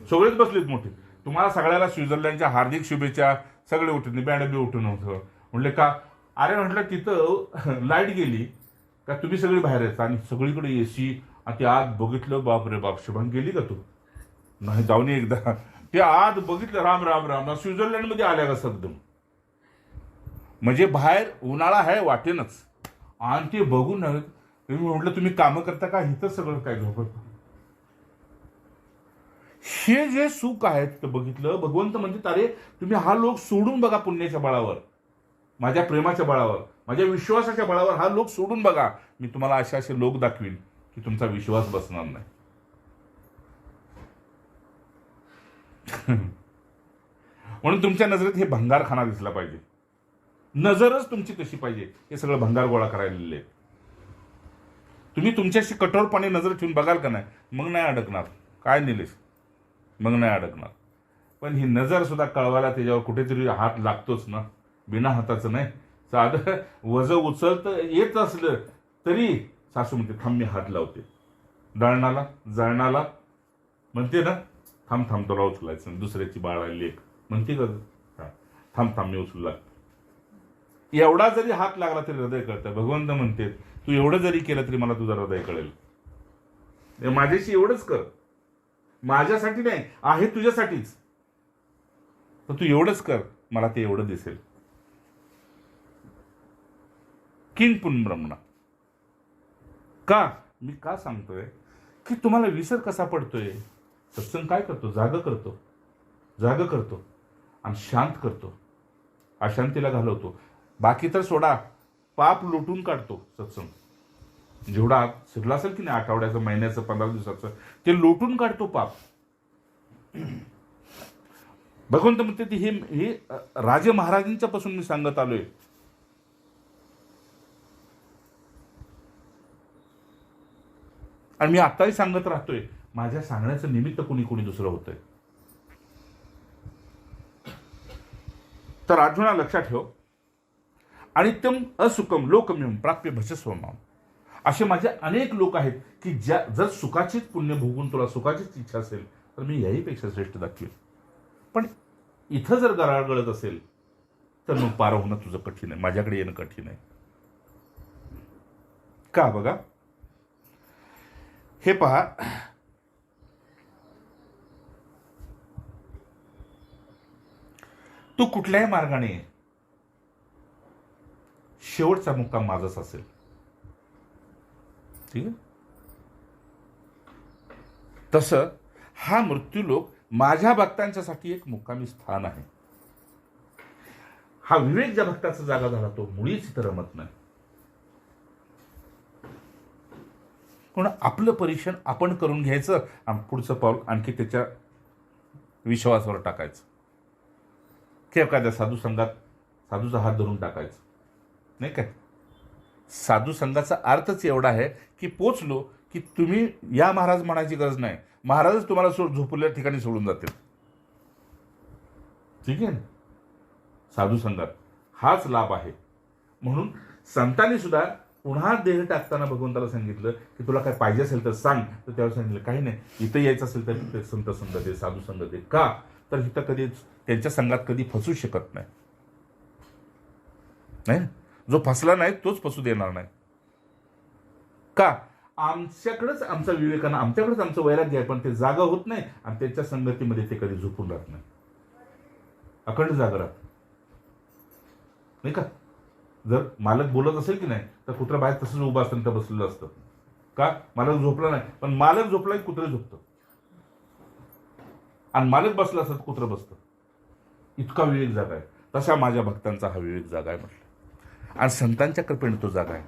Speaker 1: सगळेच बसलेत मोठे. तुम्हाला सगळ्याला स्वित्झर्लंडच्या हार्दिक शुभेच्छा. सगळे उठून, बँड बी उठून होतं. म्हणले का, अरे म्हटलं तिथं लाईट गेली का तुम्ही सगळी बाहेर येतात आणि सगळीकडे एसी. आणि ते आत बघितलं, बाप रे बाप, शुभान गेली का तू, नाही जाऊन एकदा. ते आत बघितलं, राम राम राम, स्वित्झर्लंड मध्ये आल्या का एकदम. म्हणजे बाहेर उन्हाळा आहे वाटेनच, आणि ते बघून तुम्ही म्हटलं तुम्ही कामं करता का, इथं सगळं काय झोपत. हे जे सुख आहे ते बघितलं. भगवंत म्हणजे अरे तुम्ही हा लोक सोडून बघा, पुण्याच्या बळावर, माझ्या प्रेमाच्या बळावर, माझ्या विश्वासाच्या बळावर हा लोक सोडून बघा. मी तुम्हाला असे लोक दाखवीन की तुमचा विश्वास बसणार नाही. म्हणून तुमच्या नजरेत हे भंगारखाना दिसला पाहिजे. नजरच तुमची तशी पाहिजे. हे सगळं भंगार गोळा करायला तुम्ही तुमच्याशी कठोरपणे नजर ठेवून बघाल का नाही, मग नाही अडकणार. काय निलेश, मग नाही अडकणार. पण ही नजर सुद्धा कळवायला त्याच्यावर कुठेतरी हात लागतोच ना, बिना हाताचं नाही. साधं वजं उचलतं येत असलं तरी सासू म्हणते थांब मी हात लावते. दळणाला जळणाला म्हणते ना थांब थांब तुला उचलायचं, दुसऱ्याची बाळ लेक म्हणते का थांब थांब मी उचलू लागते. एवढा जरी हात लागला तरी हृदय कळतं. भगवंत म्हणते तू एवढं जरी केलं तरी मला तुझं हृदय कळेल. माझ्याशी एवढंच कर, माझ्यासाठी नाही आहे तुझ्यासाठीच, तर तू एवढंच कर, मला ते एवढं दिसेल. किंग पुनब्रह्मणा. का मी का सांगतोय की तुम्हाला विसर कसा पडतोय. सत्संग काय करतो, जाग करतो आणि शांत करतो, अशांतीला घालवतो. बाकी तर सोडा, पाप लुटून काढतो सत्संग. जेवढा शिकला असेल की नाही आठवड्याचं, महिन्याचं, 15 दिवसाचं, ते लुटून काढतो पाप. भगवंत म्हणते हे राजे महाराजांच्या पासून मी सांगत आलोय. आणि मी आताही सांगत राहतोय. माझ्या सांगण्याचं निमित्त कुणी कुणी दुसरं होतंय. तर अर्जुना लक्षात ठेव, अनित्यम असुखम लोकमियम प्राप्य भजस्वमाम. असे माझे अनेक लोक आहेत की जर सुखाचीच पुण्य भोगून तुला सुखाचीच इच्छा असेल तर मी याहीपेक्षा श्रेष्ठ दाखवेल. पण इथं जर गराळ गळत असेल तर मग पार होणं तुझं कठीण आहे, माझ्याकडे येणं कठीण आहे. का बघा, हे पहा, तू कुठल्याही मार्गाने शेवटचा मुक्काम माझाच असेल. ठीक आहे. तसं हा मृत्यूलोक माझ्या भक्तांच्यासाठी एक मुक्कामी स्थान आहे. हा विवेक ज्या भक्ताचा जागा झाला तो मुळीच इथं रमत नाही. पण आपलं परीक्षण आपण करून घ्यायचं आणि पुढचं पाऊल आणखी त्याच्या विश्वासावर टाकायचं. की एखाद्या साधू संघात साधूचा हात धरून टाकायचं नाही काय. साधू संघाचा अर्थच एवढा आहे की पोचलो की तुम्ही या महाराज म्हणायची गरज नाही, महाराजच तुम्हाला झोपल्या ठिकाणी सोडून जातील. ठीक आहे ना. साधू संघात हाच लाभ आहे. म्हणून संतांनी सुद्धा पुन्हा देह टाकताना भगवंताला सांगितलं की तुला काय पाहिजे असेल तर सांग. तर त्यावर सांगितलं काही नाही, इथं यायचं असेल तर तिथे संत संगत आहे, साधू संगत आहे. का तर इथं कधी त्यांच्या संघात कधी फसू शकत नाही. जो फसला नाही तोच फसू देणार नाही. का आमच्याकडेच आमचा विवेकानं, आमच्याकडेच आमचं वैराग्य आहे, पण ते जागा होत नाही आणि त्यांच्या संगतीमध्ये ते कधी झोपून राहत नाही, अखंड जागा राहत नाही का. जर मालक बोलत असेल की नाही तर कुत्रा बाहेर तसंच उभं असतं, तर बसलेलं असतं. का मालक झोपला नाही, पण मालक झोपला की कुत्रं झोपतं आणि मालक बसला असत कुत्रं बसतं. इतका विवेक जागा आहे. तसा माझ्या भक्तांचा हा विवेक जागा आहे म्हटलं. आणि संतांच्या कृपेने तो जागा आहे.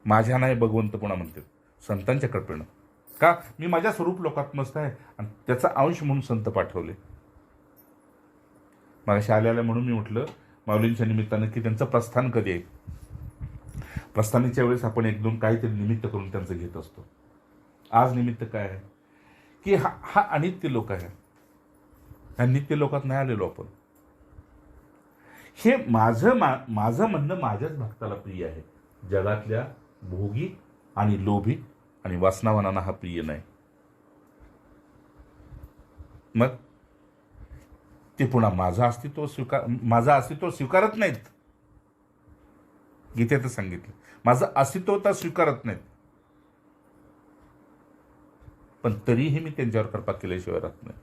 Speaker 1: माझ्या नाही भगवंत पुन्हा म्हणते, संतांच्या कृपेनं. का मी माझ्या स्वरूप लोकात मस्त आहे आणि त्याचा अंश म्हणून संत पाठवले. माझ्या आल्याला म्हणून मी म्हटलं माऊलींच्या निमित्तानं की त्यांचं प्रस्थान कधी आहे. प्रस्थानाच्या वेळेस आपण एक दोन काहीतरी निमित्त करून त्यांचं घेत असतो. आज निमित्त काय आहे की हा अनित्य लोक आहे. ह्या नित्य लोकात नाही आलेलो आपण. हे माझं म्हणणं माझ्याच भक्ताला प्रिय आहे. जगातल्या भोगी आणि लोभी आणि वासनावानांना हा प्रिय नाही. मग ते पुन्हा माझं अस्तित्व स्वीकारत नाहीत. गीतेत सांगितलं माझं अस्तित्व तर स्वीकारत नाहीत. पण तरीही मी त्यांच्यावर कृपा केल्याशिवाय राहत नाही.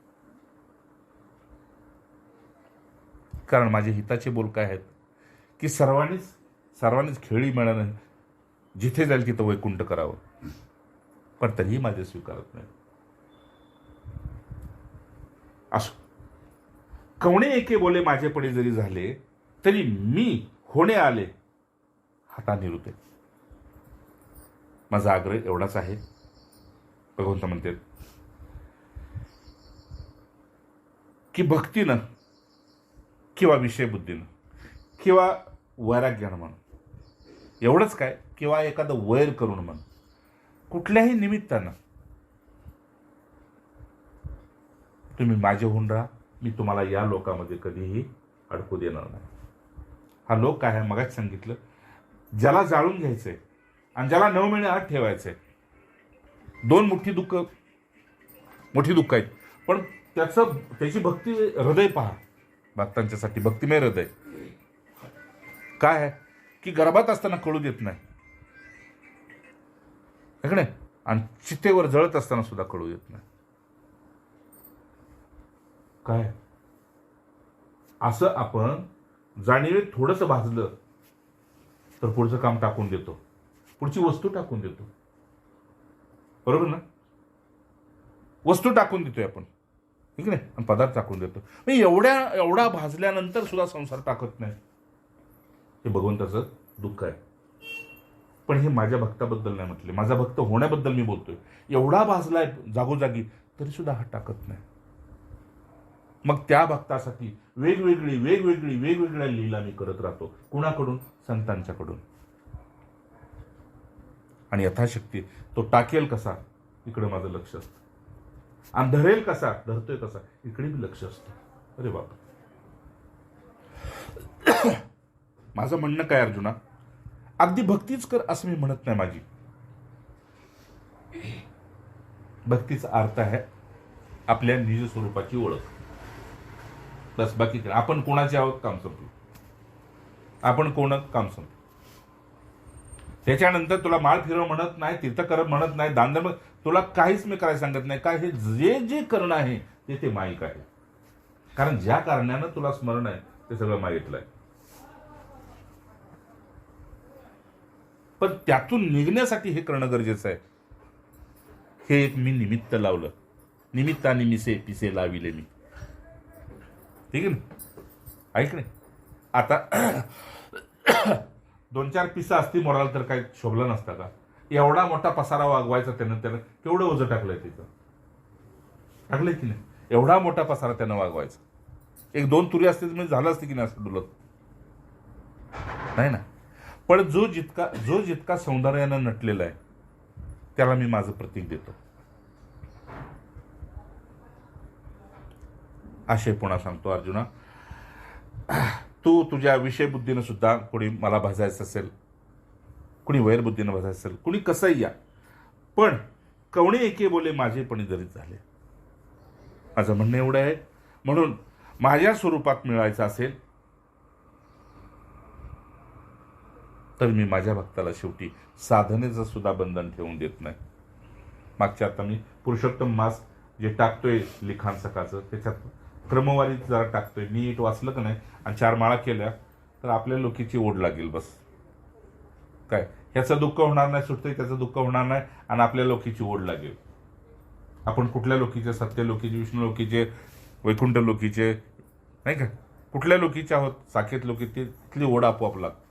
Speaker 1: कारण माझे हिताचे बोल काय आहेत की सर्वांनीच खेळी मिळालं, जिथे जाईल तिथं वैकुंठ करावं. पण तरीही माझे स्वीकारत नाही. असो कवणे एके बोले माझेपणे जरी झाले तरी मी होणे आले हाताने रुते. माझा आग्रह एवढाच आहे. भगवंत म्हणते की भक्तीनं किंवा विषयबुद्धीनं किंवा वैराग्यानं म्हण, एवढंच काय, किंवा एखादं वैर करून म्हण, कुठल्याही निमित्तानं तुम्ही माझे होऊन राहा. मी तुम्हाला या लोकामध्ये कधीही अडकू देणार नाही. हा लोक काय आहे मगाच सांगितलं, ज्याला जाळून घ्यायचंय आणि ज्याला 9 महिने आत ठेवायचंय. 2 मोठी दुःख आहेत, पण त्याची भक्ती हृदय पहा. भक्तांच्यासाठी भक्तिमय हृदय काय आहे की गर्भात असताना कळू देत नाही, है का नाही, आणि चितेवर जळत असताना सुद्धा कळू देत नाही. काय असं आपण जाणीवे थोडंसं भाजलं तर पुढचं काम टाकून देतो, पुढची वस्तू टाकून देतो. बरोबर ना? वस्तू टाकून देतोय आपण, ठीक नाही, आणि पदार्थ टाकून देतो. एवढा भाजल्यानंतर सुद्धा संसार टाकत नाही. हे भगवंताचं दुःख आहे. पण हे माझ्या भक्ताबद्दल नाही म्हटले, माझा भक्त होण्याबद्दल मी बोलतोय. एवढा भाजलाय जागोजागी तरी सुद्धा हात टाकत नाही. मग त्या भक्तासाठी वेगवेगळ्या लीला मी करत राहतो. कुणाकडून? संतांच्याकडून. आणि यथाशक्ती तो टाकेल कसा इकडे माझं लक्ष असतं, आणि धरेल कसा, धरतोय कसा इकडे मी लक्ष असतं. अरे बाप, माझं म्हणणं काय अर्जुना, अगदी भक्तीच कर असं मी म्हणत नाही. माझी भक्तीचा अर्थ आहे आपल्या निज स्वरूपाची ओळख, बस. बाकी काय, आपण कोणाचे आहोत काम संपलं. आपण कोण काम संपलं. त्याच्यानंतर तुला माळ फिरव म्हणत नाही, तीर्थकर म्हणत नाही, दानधर्म तुला काहीच मी करायला सांगत नाही. काय हे जे करणं आहे ते माईक आहे. कारण ज्या कारणानं तुला स्मरण आहे ते सगळं मागितलं आहे. पण त्यातून निघण्यासाठी हे करणं गरजेचं आहे. हे एक मी निमित्त लावलं. निमित्ताने मिसे पिसे लाविले मी, ठीक आहे ना? ऐक नाही, आता 2-4 पिसा असती मोराला तर काही शोभलं नसतं का? एवढा मोठा पसारा वागवायचा त्यानं केवढं ओझं टाकलंय तिथं, टाकलंय की नाही? एवढा मोठा पसारा त्यानं वागवायचा. 1-2 तुरी असते म्हणजे झालं असते की नाही असं डुलत, नाही ना? पण जो जितका सौंदर्यानं नटलेला आहे त्याला मी माझं प्रतीक देतो. आशय पुन्हा सांगतो अर्जुना, तू तुझ्या विषयबुद्धीनं सुद्धा, कोणी मला भाजायचं असेल, कुणी वैरबुद्धीनं भाजायचं असेल, कुणी कसंही या, पण कवणे एके बोले माझेपणी जरीच झाले. माझं म्हणणं एवढं आहे. म्हणून माझ्या स्वरूपात मिळायचं असेल तर मी माझ्या भक्ताला शेवटी साधनेचं सुद्धा बंधन ठेवून देत नाही. मागच्या आता मी पुरुषोत्तम मास जे टाकतोय लिखाण सकाळचं, त्याच्यात क्रमवारीत जरा टाकतोय. नीट वाचलं का नाही आणि 4 माळा केल्या तर आपल्या लोकीची ओढ लागेल. बस काय, ह्याचं दुःख होणार नाही, सुटतंय त्याचं दुःख होणार नाही, आणि आपल्या लोकीची ओढ लागेल. आपण कुठल्या लोकीचे? सत्य लोकीचे, विष्णू लोकीचे, वैकुंठ लोकीचे, नाही का? कुठल्या लोकीचे आहोत? साकेत लोकी, तिथली ओढ आपोआप लागते.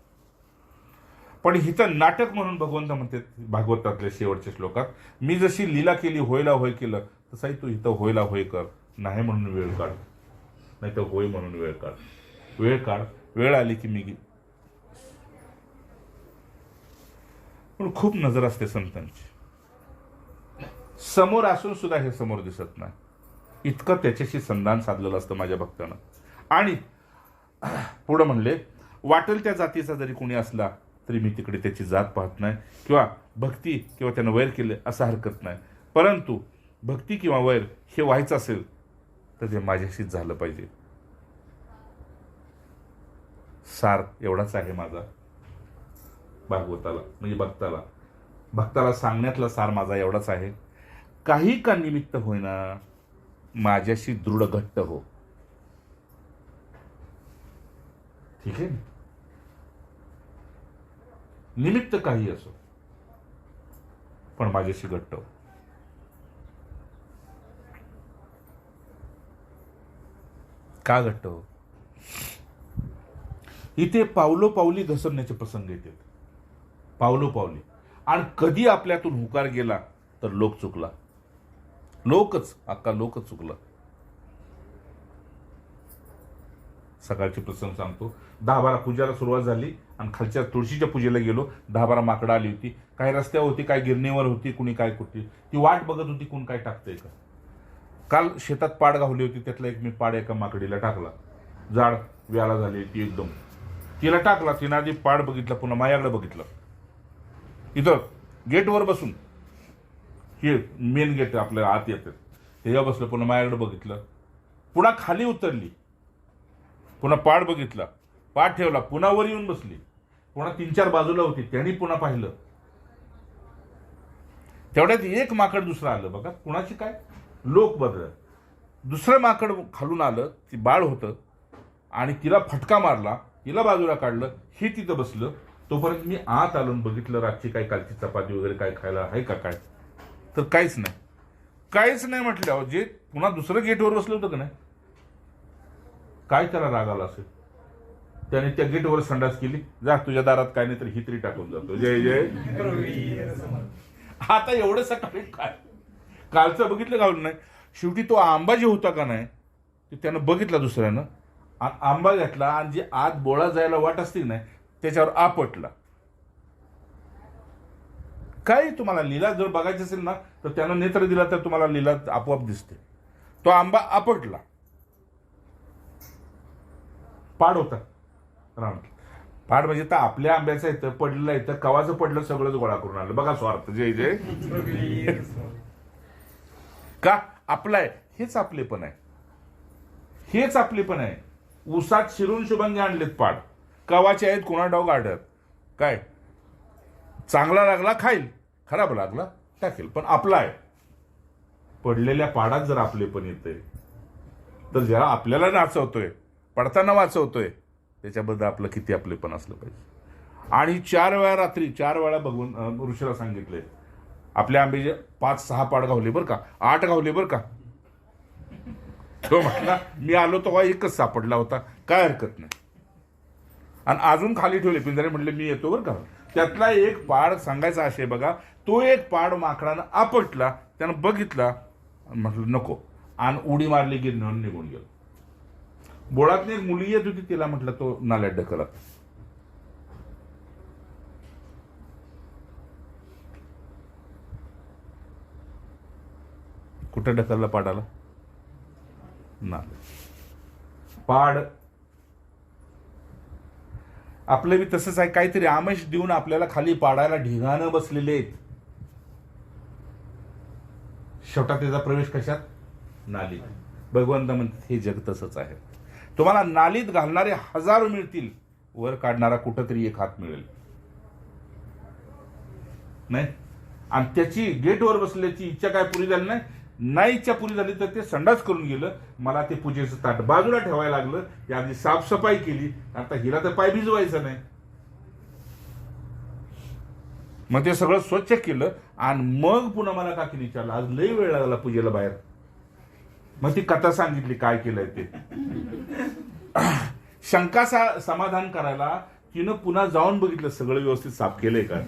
Speaker 1: पण हिथं नाटक म्हणून भगवंत म्हणते भागवतातल्या शेवटच्या श्लोकात, मी जशी लीला केली, होयला होय केलं, तसाही तू इथं होयला होय कर. नाही म्हणून वेळ काढ, नाही तर होय म्हणून वेळ काढ. वेळ काढ, वेळ आली की मी. पण खूप नजर असते संतांची, समोर असून सुद्धा हे समोर दिसत नाही. इतकं त्याच्याशी संधान साधलेलं असतं माझ्या भक्तानं. आणि पुढं म्हणले, वाटेल त्या जातीचा जरी कोणी असला तरी मी तिकडे त्याची जात पाहत नाही, किंवा भक्ती किंवा त्यानं वैर केले असं हरकत नाही. परंतु भक्ती किंवा वैर हे व्हायचं असेल तर ते माझ्याशीच झालं पाहिजे. सार एवढाच आहे माझा भागवताला, म्हणजे भक्ताला सांगण्यातला सार माझा एवढाच आहे. काही का निमित्त होईना माझ्याशी दृढ घट्ट हो. ठीक आहे, निमित्त काही असो पण माझ्याशी घट्ट हो. का घट्ट हो? इथे पावलोपावली घसरण्याचे प्रसंग येतात, पावलोपावली. आणि कधी आपल्यातून हुकार गेला तर लोक चुकला, अख्खा लोकच चुकला. सकाळची प्रसंग सांगतो. 10-12 पूजेला सुरुवात झाली आणि खालच्या तुळशीच्या पूजेला गेलो. 10-12 माकडं आली होती. काही रस्त्यावर होती, काही गिरणीवर होती, कुणी काय कुठली. ती वाट बघत होती कोण काय टाकतंय का. काल शेतात पाड गावली होती, त्यातला एक मी पाड एका माकडीला टाकला. जाड व्याला झाली ती एकदम. तिला टाकला, तिनं आधी पाड बघितला, पुन्हा माझ्याकडे बघितलं. इथं गेटवर बसून, हे मेन गेट आपल्या आत येतात त्याच्यावर बसलं, पुन्हा माझ्याकडे बघितलं, पुन्हा खाली उतरली, पुन्हा पाड बघितला, पाड ठेवला, पुन्हा वर येऊन बसली, पुन्हा 3-4 बाजूला होती त्यांनी पुन्हा पाहिलं. तेवढ्यात एक माकड दुसरं आलं. बघा कुणाची काय लोक बदल. दुसरं माकड खालून आलं, ती बाळ होतं, आणि तिला फटका मारला, तिला बाजूला काढलं, हे तिथं बसलं. तोपर्यंत मी आत आलो, बघितलं रातची काय कालची चपाती वगैरे काय खायला आहे का काय, तर काहीच नाही. काहीच नाही म्हटल्यावर जे पुन्हा दुसरं गेटवर बसलं होतं का नाही, काय त्याला राग आला असेल, त्याने त्या गेटवर संडास केली. जा तुझ्या दारात काय नाही तर ही तरी टाकून जातो. जय जय. आता एवढं सकाळी काय कालचं बघितलं का नाही. शेवटी तो आंबा जे होता का नाही ते त्यानं बघितला दुसऱ्यानं, आंबा घेतला आणि जे आत बोळा जायला वाट असते नाही त्याच्यावर आपटला. काय तुम्हाला लीला जर बघायची असेल ना तर त्यानं नेत्र दिला तर तुम्हाला लीला आपोआप दिसते. तो आंबा आपटला, पाड होता राम. पाड म्हणजे तर आपल्या आंब्याचं येतं, पडलेलं येतं, कवाचं पडलं सगळंच गोळा करून आलं. बघा स्वार्थ. जय जय. का आपलं आहे, हेच आपले पण आहे, हेच आपले पण आहे. उसात शिरून शुभंगे आणलेत पाड, कवाचे आहेत कोणा डाव गाडत. काय चांगला लागला खाईल, खराब लागला टाकेल, पण आपला आहे. पडलेल्या पाडात जर आपले पण येते तर जेव्हा आपल्याला नाचवतोय, पडताना वाचवतोय, त्याच्याबद्दल आपलं किती आपले पण असलं पाहिजे. आणि 4 वेळा रात्री 4 वेळा बघून ऋषीला सांगितले, आपल्या आंब्याचे 5-6 पाड गावले बरं का, 8 गावले बरं का. तो म्हटला मी आलो तेव्हा एकच सापडला होता, काय हरकत नाही. आणि अजून खाली ठेवले पिंजरे, म्हटले मी येतो बरं का. त्यातला एक पाड सांगायचा आशय बघा, तो एक पाड माकडानं आपटला, त्यानं बघितला, म्हटलं नको, आणि उडी मारली की निघून गेलो. बोळातली एक मुली येत होती, तिला म्हटलं तो नाल्यात ढकला. कुठं ढकलला पाडाला? नाल्यात. पाड आपलं बी तसंच आहे, काहीतरी आमिष देऊन आपल्याला खाली पाडायला ढिगाणं बसलेले आहेत. शेवटा त्याचा प्रवेश कशात? नालीत. भगवंत म्हणतात हे जग तसंच आहे. तुम्हाला नालीत घालणारे हजारो मिळतील, वर काढणारा कुठंतरी एक हात मिळेल नाही. आणि त्याची गेटवर बसल्याची इच्छा काय पुरी झाली नाही इच्छा पुरी झाली तर ते संडास करून गेलं. मला ते पूजेचं ताट बाजूला ठेवायला लागलं, की आधी साफसफाई केली, आता हिला तर पाय भिजवायचं नाही. मग ते सगळं स्वच्छ केलं आणि मग पुन्हा मला काकीने विचारलं, आज लई वेळ लागला पूजेला बाहेर. मग ती कथा सांगितली काय केलंय ते. शंका समाधान करायला तिनं पुन्हा जाऊन बघितलं सगळं व्यवस्थित साफ केलंय का,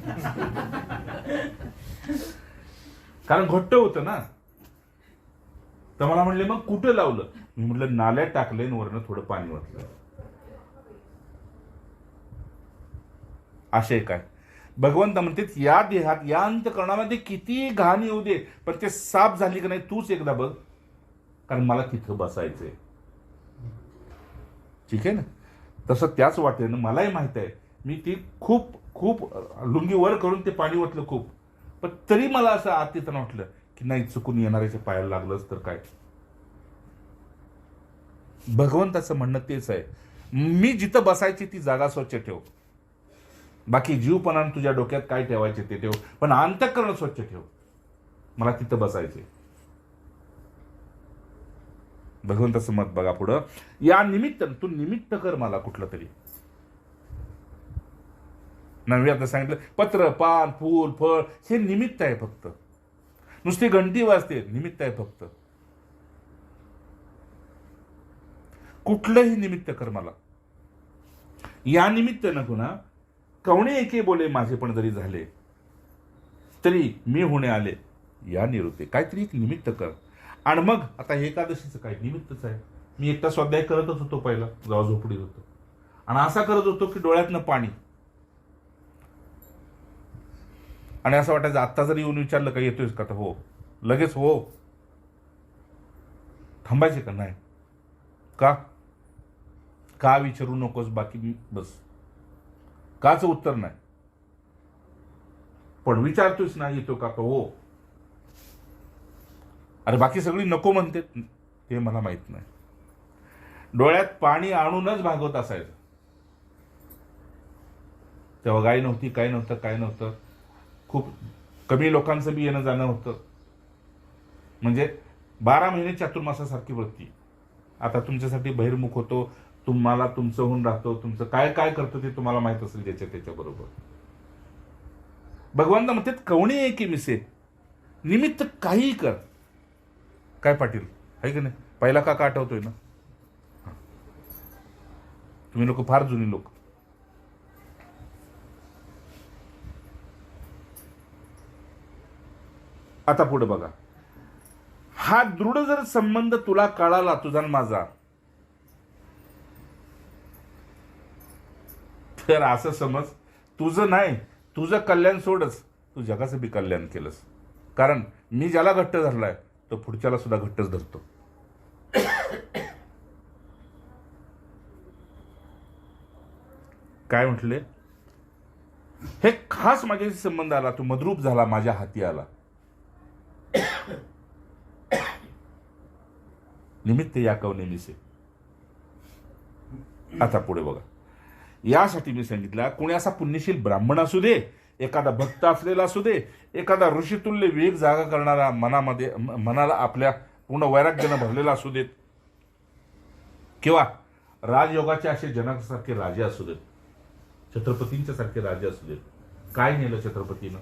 Speaker 1: कारण घट्ट होतं ना. तर मला म्हणले मग कुठं लावलं? मी म्हटलं नाल्यात टाकलंय, वरनं थोडं पाणी वाटलं. आशय काय? भगवंत म्हणतात या देहात, या अंतकरणामध्ये किती घाण येऊ दे, पण ते साफ झाली का नाही तूच एकदा बघ, कारण मला तिथं बसायचंय. ठीक आहे ना. तसं त्याच वाटेनं मलाही माहित आहे, मी ती खूप खूप लुंगी वर करून ते पाणी वाटलं खूप, पण तरी मला असं आत येताना वाटलं की नाही चुकून येणाऱ्याच्या पायाला लागलंच तर काय. भगवंताचं म्हणणं तेच आहे, मी जिथं बसायची ती जागा स्वच्छ ठेव, बाकी जीवपणानं तुझ्या डोक्यात काय ठेवायचे ते ठेव, पण अंतःकरण स्वच्छ ठेव, मला तिथं बसायचे. भगवंताचं मत बघा पुढं. या निमित्त तू निमित्त कर मला कुठलं तरी. नववी आता सांगितलं पत्र पान फूल फळ हे निमित्त आहे फक्त. नुसती घंटी वाजते निमित्त आहे फक्त. कुठलंही निमित्त कर मला. या निमित्त नको ना. कवणे एके बोले माझे पण जरी झाले तरी मी होणे आले या निरुते. काहीतरी एक निमित्त कर. आणि मग आता हे एकादशीचं काय निमित्तच आहे. मी एकटा स्वाध्याय करतच होतो पहिला जेव्हा झोपडीत होतो, आणि असा करत होतो की डोळ्यातनं पाणी, आणि असं वाटायचं आत्ता जरी येऊन विचारलं का येतोयस का तर हो, लगेच हो. थांबायचे का नाही. का विचारू नकोस बाकी बस. काच उत्तर नाही. पण विचारतोस ना येतो का, तो हो. अरे बाकी सगळी नको म्हणते ते मला माहित नाही. डोळ्यात पाणी आणूनच भागवत असायचं. तेव्हा गाय नव्हती, काय नव्हतं. खूप कमी लोकांचं बी येणं जाणं होतं. म्हणजे 12 महिने चातुर्मासासारखी वृत्ती. आता तुमच्यासाठी बहिर्मुख होतो, तुम्हाला तुमचं होऊन राहतो, तुमचं काय काय करतो ते तुम्हाला माहित असेल त्याच्या बरोबर. भगवंत म्हणतात कवणी आहे की मिसे, निमित्त काहीही कर. काय पाटील आहे की नाही, पहिला काका आठवतोय ना. तुम्ही लोक फार जुनी लोक. आता पुढे बघा, हा दृढ जर संबंध तुला कळाला तुझा आणि माझा, तर असं समज तुझं नाही, तुझं कल्याण सोडच, तू जगाचं बी कल्याण केलंस. कारण मी ज्याला घट्ट धरलाय तो पुढच्याला सुद्धा घट्टच धरतो. काय म्हटले, हे खास माझ्याशी संबंध आला, तू मद्रूप झाला, माझ्या हाती आला. निमित्त या नेहमीचे. आता पुढे बघा, यासाठी मी सांगितलं, कोणी असा पुण्यशील ब्राह्मण असू दे, एखादा भक्त असलेला असू दे, एखादा ऋषितुल्य विवेक जागा करणारा, मनाला आपल्या पूर्ण वैराग्यानं भरलेला असू देत, किंवा राजयोगाचे असे जनकासारखे राजे असू देत, छत्रपतींच्या सारखे राजे असू देत. काय नेलं छत्रपतीनं,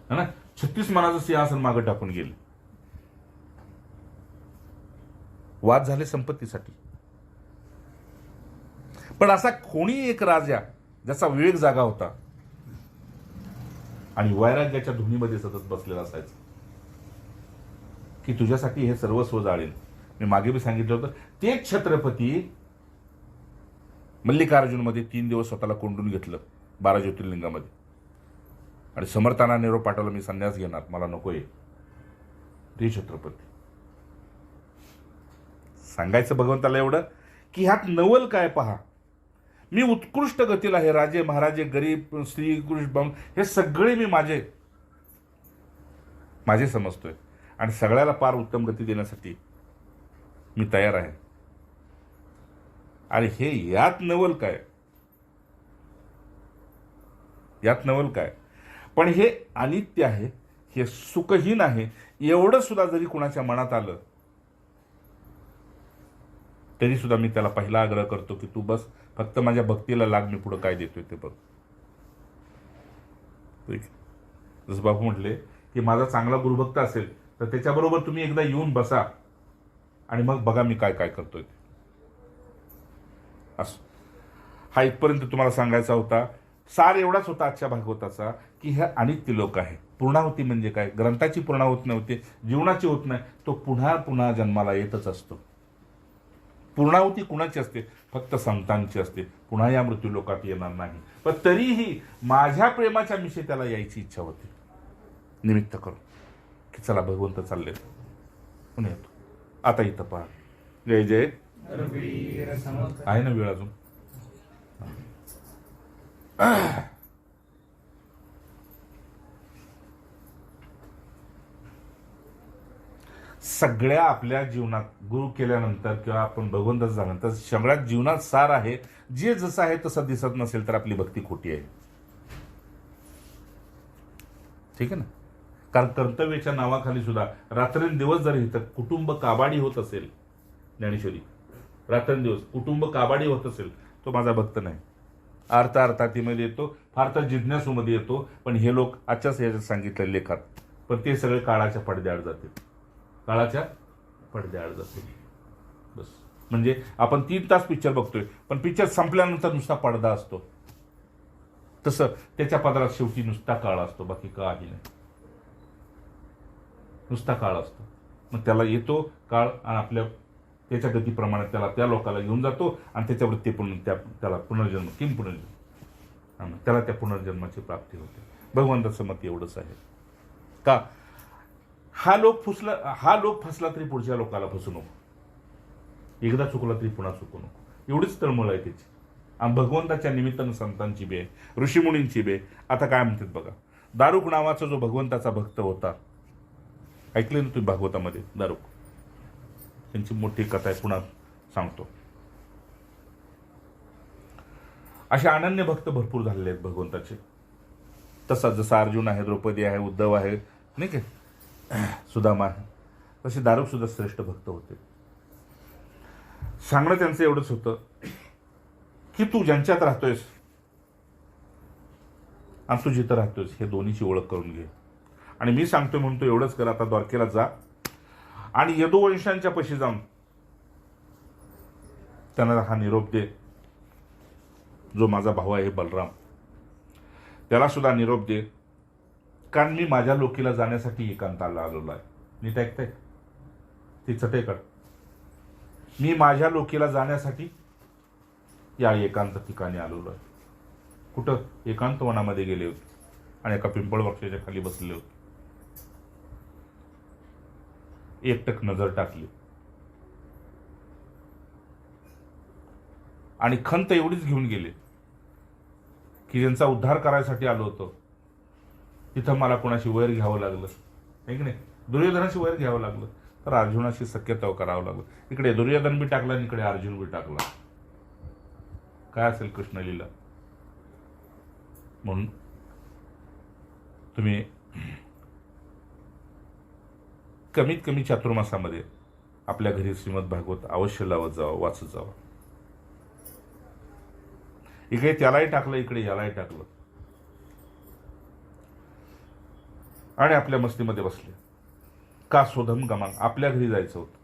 Speaker 1: है ना, 36 मनाचं सिंहासन मागे टाकून गेले. वाद झाले संपत्तीसाठी. पण असा कोणी एक राजा ज्याचा विवेक जागा होता आणि वैराग्याच्या धुनीमध्ये सतत बसलेला असायचा, की तुझ्यासाठी हे सर्वस्व जाळेल. मी मागे बी सांगितलं होतं, तेच छत्रपती मल्लिकार्जुनमध्ये 3 दिवस स्वतःला कोंडून घेतलं 12 ज्योतिर्लिंगामध्ये, आणि समर्थांना निरोप पाठवला, मी संन्यास घेणार, मला नकोय. ते छत्रपती. सांगायचं भगवंताला एवढं की ह्यात नवल काय पहा, मी उत्कृष्ट गतीला आहे, राजे महाराजे गरीब स्त्री पुरुष हे सगळे मी माझे समजतोय, आणि सगळ्याला पार उत्तम गती देण्यासाठी मी तयार आहे. आणि हे यात नवल काय, पण हे अनित्य आहे, हे सुखहीन आहे, एवढं सुद्धा जरी कुणाच्या मनात आलं तरी सुद्धा मी त्याला पहिला आग्रह करतो की तू बस फक्त माझ्या भक्तीला लाग, मी पुढे काय देतोय ते बघ. जसं बापू म्हटले की माझा चांगला गुरुभक्त असेल तर त्याच्याबरोबर तुम्ही एकदा येऊन बसा आणि मग बघा मी काय काय करतोय ते. असं हा इथपर्यंत तुम्हाला सांगायचा होता. सार एवढाच होता आजच्या भागवताचा की हे अनित्य लोक आहे. पूर्णाहुती म्हणजे काय, ग्रंथाची पूर्णाहुती नव्हती, जीवनाची होत नाही, तो पुन्हा पुन्हा जन्माला येतच असतो. पूर्णाहुती कुणाची असते, फक्त संतांची असते, पुन्हा या मृत्यू लोकात येणार नाही. पण तरीही माझ्या प्रेमाच्या मिशी त्याला यायची इच्छा होती, निमित्त करून की चला भगवंत चालले पुन्हा येतो. आता इथं पहा, जय जय आहे ना वेळ अजून. सगळ्या आपल्या जीवनात गुरु केल्यानंतर किंवा आपण भगवंताचं झाल्यानंतर सगळ्यात जीवनात सार आहे, जे जसं आहे तसं दिसत नसेल तर आपली भक्ती खोटी आहे. ठीक आहे ना. कारण कर्तव्याच्या नावाखाली सुद्धा रात्रंदिवस जर इथं कुटुंब काबाडी होत असेल, ज्ञानेश्वरी रात्रंदिवस कुटुंब काबाडी होत असेल, तो माझा भक्त नाही. अर्थार्थातीमध्ये येतो, फार तर जिज्ञासूमध्ये येतो, पण हे लोक आजच्याच याच्यात सांगितलं लेखात, पण ते सगळे काळाच्या पडद्याआड जातील, काळाच्या पडद्याआड जातील. बस. म्हणजे आपण 3 तास पिक्चर बघतोय, पण पिक्चर संपल्यानंतर नुसता पडदा असतो, तसं त्याच्या पदरात शेवटी नुसता काळ असतो, बाकी काही नाही, नुसता काळ असतो. मग त्याला येतो काळ आणि आपल्या त्याच्या गतीप्रमाणे त्याला त्या लोकाला घेऊन जातो आणि त्याच्यावर ते त्याला पुनर्जन्म किम पुनर्जन्म, त्याला त्या पुनर्जन्माची प्राप्ती होते. भगवंताचं मत एवढंच आहे का हा लोक फसला तरी पुढच्या लोकाला फसू नको, एकदा चुकला तरी पुन्हा चुकू नको, एवढीच तळमळ आहे त्याची. आणि भगवंताच्या निमित्तानं संतांची बे, ऋषीमुनींची बे. आता काय म्हणतात बघा, दारुक नावाचा जो भगवंताचा भक्त होता, ऐकले ना तुम्ही भागवतामध्ये दारुक, त्यांची मोठी कथा आहे, पुन्हा सांगतो. असे अनन्य भक्त भरपूर झालेले आहेत भगवंताचे. तसा जसा अर्जुन आहे, द्रौपदी आहे, उद्धव आहे, नाही का, सुदामा आहे, तसे दारुक सुद्धा श्रेष्ठ भक्त होते. सांगणं त्यांचं एवढंच होतं की तू ज्यांच्यात राहतोयस आणि तू जिथं राहतोयस हे दोन्हीची ओळख करून घे. आणि मी सांगतोय म्हणून तू एवढंच कर, आता द्वारकेला जा आणि यदुवंशांच्या पशी जाऊन त्यांना हा निरोप दे, जो माझा भाऊ आहे बलराम, त्याला सुद्धा निरोप दे, कारण मी माझ्या लोकीला जाण्यासाठी एकांताला आलेलो आहे. नीट ऐकताय, ती चटई काढ. मी माझ्या लोकीला जाण्यासाठी या एकांत ठिकाणी आलेलो आहे. कुठं? एकांत वनामध्ये गेले होते आणि एका पिंपळ वृक्षाच्या खाली बसले होते. एकटक नजर टाकली आणि खंत एवढीच घेऊन गेले की ज्यांचा उद्धार करायसाठी आलो होतो तिथं मला कोणाशी वैर घ्यावं लागलं, आहे की नाही? दुर्योधनाशी वैर घ्यावं लागलं तर अर्जुनाशी सख्यताव करावं लागलं. इकडे दुर्योधन बी टाकला आणि इकडे अर्जुन बी टाकला. काय असेल कृष्णलीला? म्हणून तुम्ही कमीत कमी चातुर्मासामध्ये आपल्या घरी श्रीमद भागवत अवश्य लावत जावं, वाचत जावं. इकडे त्यालाही टाकलं, इकडे यालाही टाकलं आणि आपल्या मस्तीमध्ये बसले. का शोधम गमांग, आपल्या घरी जायचं होतं.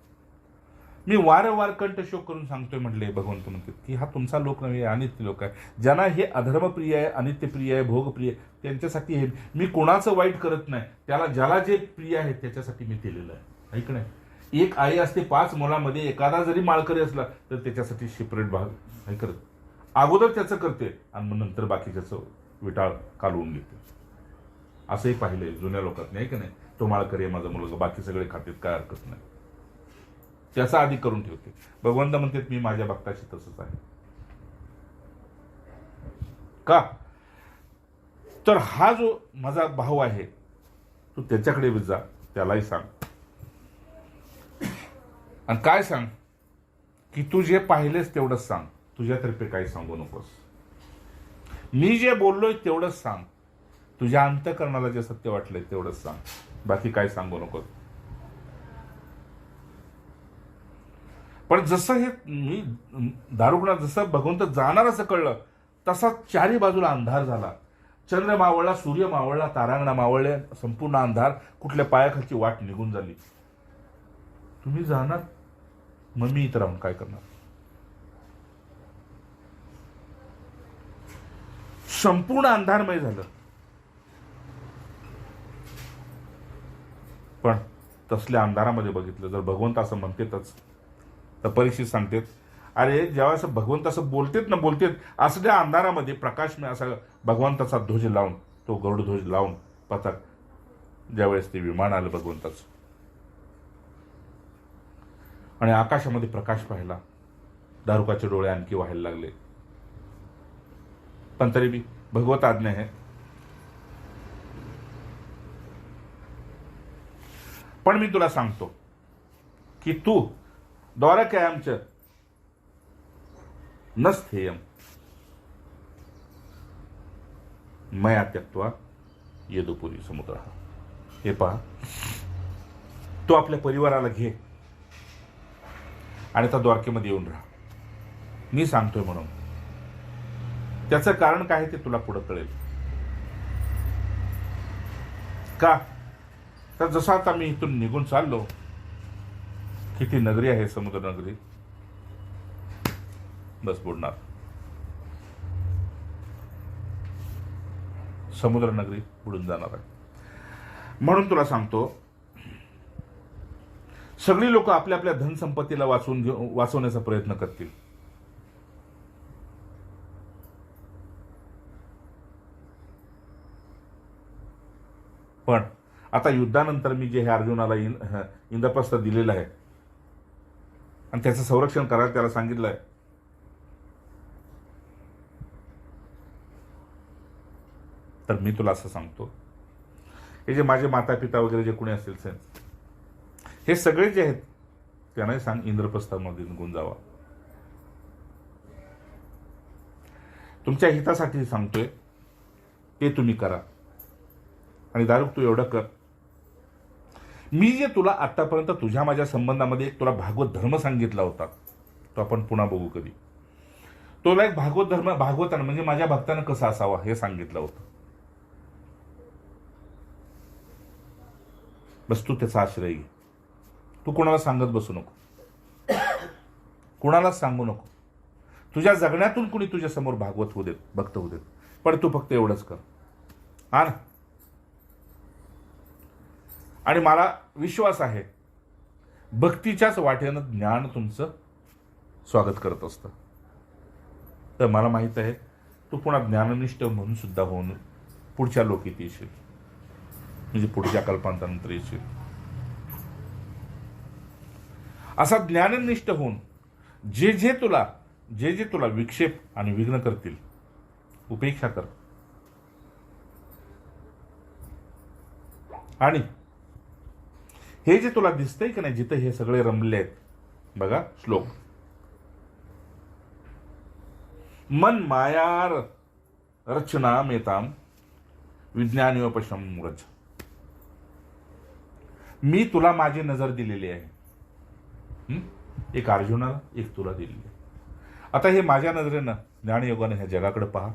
Speaker 1: मी वारंवार कंठशोक करून सांगतोय म्हटले, भगवंत म्हणतात की हा तुमचा लोक नव्हे, अनित्य लोक आहे. ज्यांना हे अधर्मप्रिय आहे, अनित्यप्रिय आहे, भोगप्रिय आहे, त्यांच्यासाठी हे मी कोणाचं वाईट करत नाही. त्याला ज्याला जे प्रिय आहे त्याच्यासाठी मी केलेलं आहे. ऐक नाही, एक आई असते 5 मुलामध्ये एखादा जरी माळकरी असला तर त्याच्यासाठी सेपरेट भाग नाही करत. अगोदर त्याचं करते आणि मग नंतर बाकीच्याचं विटाळ कालवून घेते. असंही पाहिलंय जुन्या लोकात, नाही का नाही? तो माळकरी आहे माझा मुलगा, बाकी सगळे खात्यात, काय हरकत नाही, त्याचा आधी करून ठेवते. भगवंत म्हणतात मी माझ्या भक्ताशी तसंच आहे. का? तर हा जो माझा भाऊ आहे तू त्याच्याकडे जा, त्यालाही सांग. आणि काय सांग की तू जे पाहिलेस तेवढंच सांग, तुझ्यातर्फे काही सांगू नकोस. मी जे बोललोय तेवढंच सांग, तुझ्या अंतःकरणाला जे सत्य वाटलंय तेवढंच सांग, बाकी काय सांगू नकोस. पण जसं हे मी दारुगणा जसं भगवंत जाणार असं कळलं तसा चारी बाजूला अंधार झाला. चंद्र मावळला, सूर्य मावळला, तारांगणा मावळले, संपूर्ण अंधार, कुठल्या पायाखालची वाट निघून झाली. तुम्ही जाणार, मग मी इथं राहून काय करणार? संपूर्ण अंधारमय झालं. पण तसल्या अंधारामध्ये बघितलं, जर भगवंत असं म्हणतेतच तर परीक्षित सांगतेत, अरे जेव्हा असं भगवंत असं बोलतेत ना, बोलतेत असल्या अंधारामध्ये प्रकाशमय असा भगवंताचा ध्वज लावून, तो गरुड ध्वज लावून पताक, ज्यावेळेस ते विमान आलं भगवंताचं आणि आकाशामध्ये प्रकाश पाहिला, दारुकाचे डोळे आणखी व्हायला लागले. पण तरी बी भगवत आज्ञा आहे. पण मी तुला सांगतो की तू द्वारकायामच नस्थेयम मया त्यक्त्वा यदुपुरी समुद्र. हे पहा, तू आपल्या परिवाराला घे आणि त्या द्वारकेमध्ये येऊन राहा. मी सांगतोय म्हणून. त्याचं कारण काय ते तुला पुढे कळेल. का? तर जसं आता मी इथून निघून चाललो, किती नगरी आहे, समुद्र नगरी, बस बुडणार. समुद्र नगरी बुडून जाणार आहे. म्हणून तुला सांगतो, सगळी लोक आपल्या आपल्या धनसंपत्तीला वाचवण्याचा प्रयत्न करतील. पण आता युद्धानंतर मी जे हे अर्जुनाला इंद्रप्रस्थ दिलेलं आहे आणि त्याचं संरक्षण करायला त्याला सांगितलंय, तर मी तुला असं सांगतो हे जे माझे माता पिता वगैरे जे कोणी असतील हे सगळे जे आहेत त्यांनाही सांग इंद्रप्रस्थामध्ये निघून जावा. तुमच्या हितासाठी सांगतोय ते तुम्ही करा. आणि दारुक तू एवढं कर, मी जे तुला आतापर्यंत तुझ्या माझ्या संबंधामध्ये एक तुला भागवत धर्म सांगितला होता तो आपण पुन्हा बघू कधी. तुला एक भागवत धर्म, भागवतानं म्हणजे माझ्या भक्तानं कसा असावा हे सांगितलं होतं. बस तू त्याचा आश्रय घे. तू कोणाला सांगत बसू नको, कोणाला सांगू नको. तुझ्या जगण्यातून कुणी तुझ्या समोर भागवत होऊ देत, भक्त होऊ देत, पण तू फक्त एवढंच कर. हा ना. आणि मला विश्वास आहे भक्तीच्याच वाटेनं ज्ञान तुमचं स्वागत करत असतं. तर मला माहित आहे तू पुन्हा ज्ञाननिष्ठ म्हणून सुद्धा होऊन पुढच्या लोकीत येशील, म्हणजे पुढच्या कल्पांतानंतर येशील. असा ज्ञाननिष्ठ होऊन जे जे तुला विक्षेप आणि विघ्न करतील उपेक्षा कर. आणि हे जे तुला दिसतंय की नाही जिथे हे सगळे रमले आहेत बघा श्लोक, मन मायार रचना मेताम विज्ञानिवपशम रच. मी तुला माझी नजर दिलेली आहे. एक अर्जुनाला एक तुला दिलेली आहे. आता हे माझ्या नजरेनं ज्ञानयोगाने ह्या जगाकडे पहा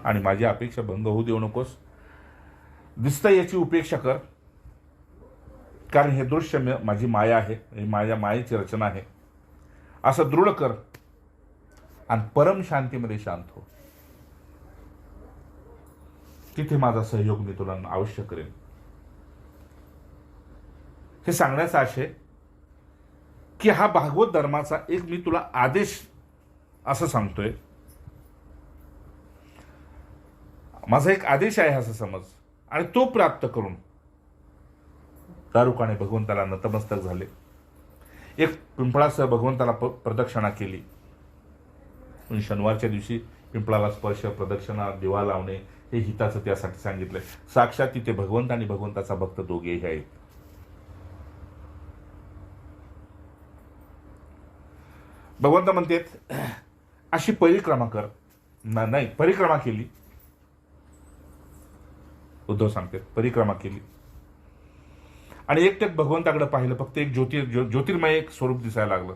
Speaker 1: आणि माझी अपेक्षा भंग होऊ देऊ नकोस. दिसतं याची उपेक्षा कर, कारण हे दृश्य माझी माया आहे, हे माझ्या मायेची रचना आहे असं दृढ कर आणि परम शांतीमध्ये शांत हो. तिथे माझा सहयोग मी तुला अवश्य करेन. हे सांगण्याचा आशय की हा भागवत धर्माचा एक मी तुला आदेश असं सांगतोय. माझा एक आदेश आहे असं समज, आणि तो प्राप्त करून दारुकाने भगवंताला नतमस्तक झाले. एक पिंपळासह भगवंताला प्रदक्षिणा केली. शनिवारच्या दिवशी पिंपळाला स्पर्श, प्रदक्षिणा, दिवा लावणे हे हिताचं त्यासाठी सांगितलंय. साक्षात तिथे भगवंत आणि भगवंताचा भक्त दोघेही आहेत. भगवंत म्हणतात अशी परिक्रमा कर. नाही, परिक्रमा केली. उद्धव सांगतात परिक्रमा केली आणि एकटक भगवंताकडे पाहिलं. फक्त एक ज्योतिर्मय एक स्वरूप दिसायला लागलं.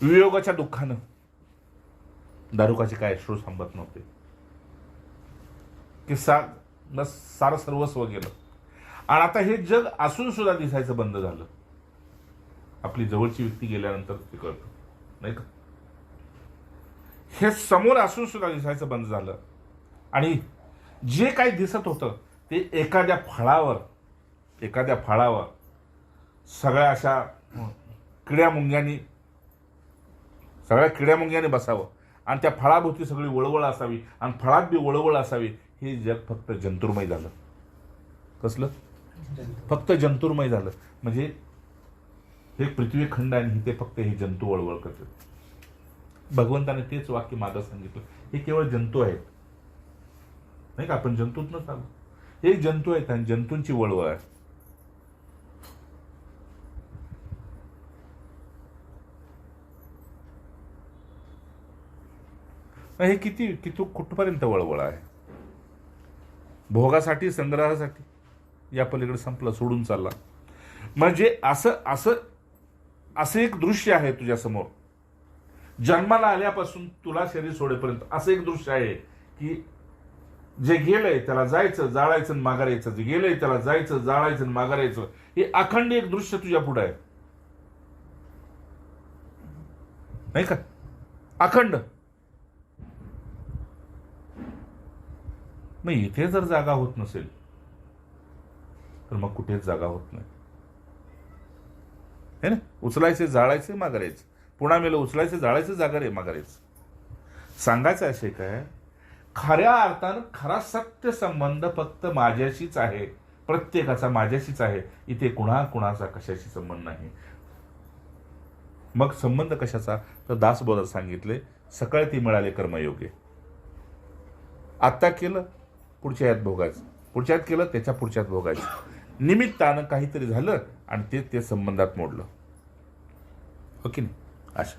Speaker 1: वियोगाच्या दुःखानं दारुकाचे काय अश्रू थांबत नव्हते की सारं सर्वस्व गेलं. आणि आता हे जग असून सुद्धा दिसायचं बंद झालं. आपली जवळची व्यक्ती गेल्यानंतर ते कळतं नाही का. हे समोर असून सुद्धा दिसायचं बंद झालं. आणि जे काही दिसत होतं ते एखाद्या फळावर सगळ्या अशा किड्यामुंग्यांनी बसावं आणि त्या फळाभोवती सगळी वळवळ असावी आणि फळात बी वळवळ असावी. हे जग फक्त जंतुर्मय झालं. कसलं? फक्त जंतुर्मय झालं. म्हणजे हे पृथ्वी खंड आणि ते फक्त हे जंतू वळवळ करतात. भगवंताने तेच वाक्य मागं सांगितलं. हे केवळ जंतू आहेत नाही का. आपण जंतूतनच आलो. हे जंतू आहेत आणि जंतूंची वळवळ आहे. हे किती कुठपर्यंत वळवळ आहे. भोगासाठी, संग्रहासाठी या पलीकडे संपलं, सोडून चालला. म्हणजे असं एक दृश्य आहे तुझ्या समोर. जन्माला आल्यापासून तुला शरीर सोडेपर्यंत असं एक दृश्य आहे की जे गेलंय त्याला जायचं, जाळायचं आणि माघार यायचं. जे गेलंय त्याला जायचं, जाळायचं आणि माघार यायचं. हे अखंड एक दृश्य तुझ्या पुढे आहे नाही का. अखंड. मग इथे जर जागा होत नसेल तर मग कुठेच जागा होत नाही है ना. उचलायचे, जाळायचे, माघारायचं. पुन्हा मेलं उचलायचं, जाळायचं, जागा माघारायचं. सांगायचं असे काय, खऱ्या अर्थानं खरा सत्य संबंध फक्त माझ्याशीच आहे. प्रत्येकाचा माझ्याशीच आहे. इथे कुणाचा कशाशी संबंध नाही. मग संबंध कशाचा तर दासबोधात सांगितले, सकाळ ती मिळाले कर्मयोगे. आत्ता केलं पुढच्या यात भोगायचं, पुढच्यात केलं त्याच्या पुढच्यात भोगायचं. निमित्तानं काहीतरी झालं आणि ते संबंधात मोडलं. हो की नाही? अशा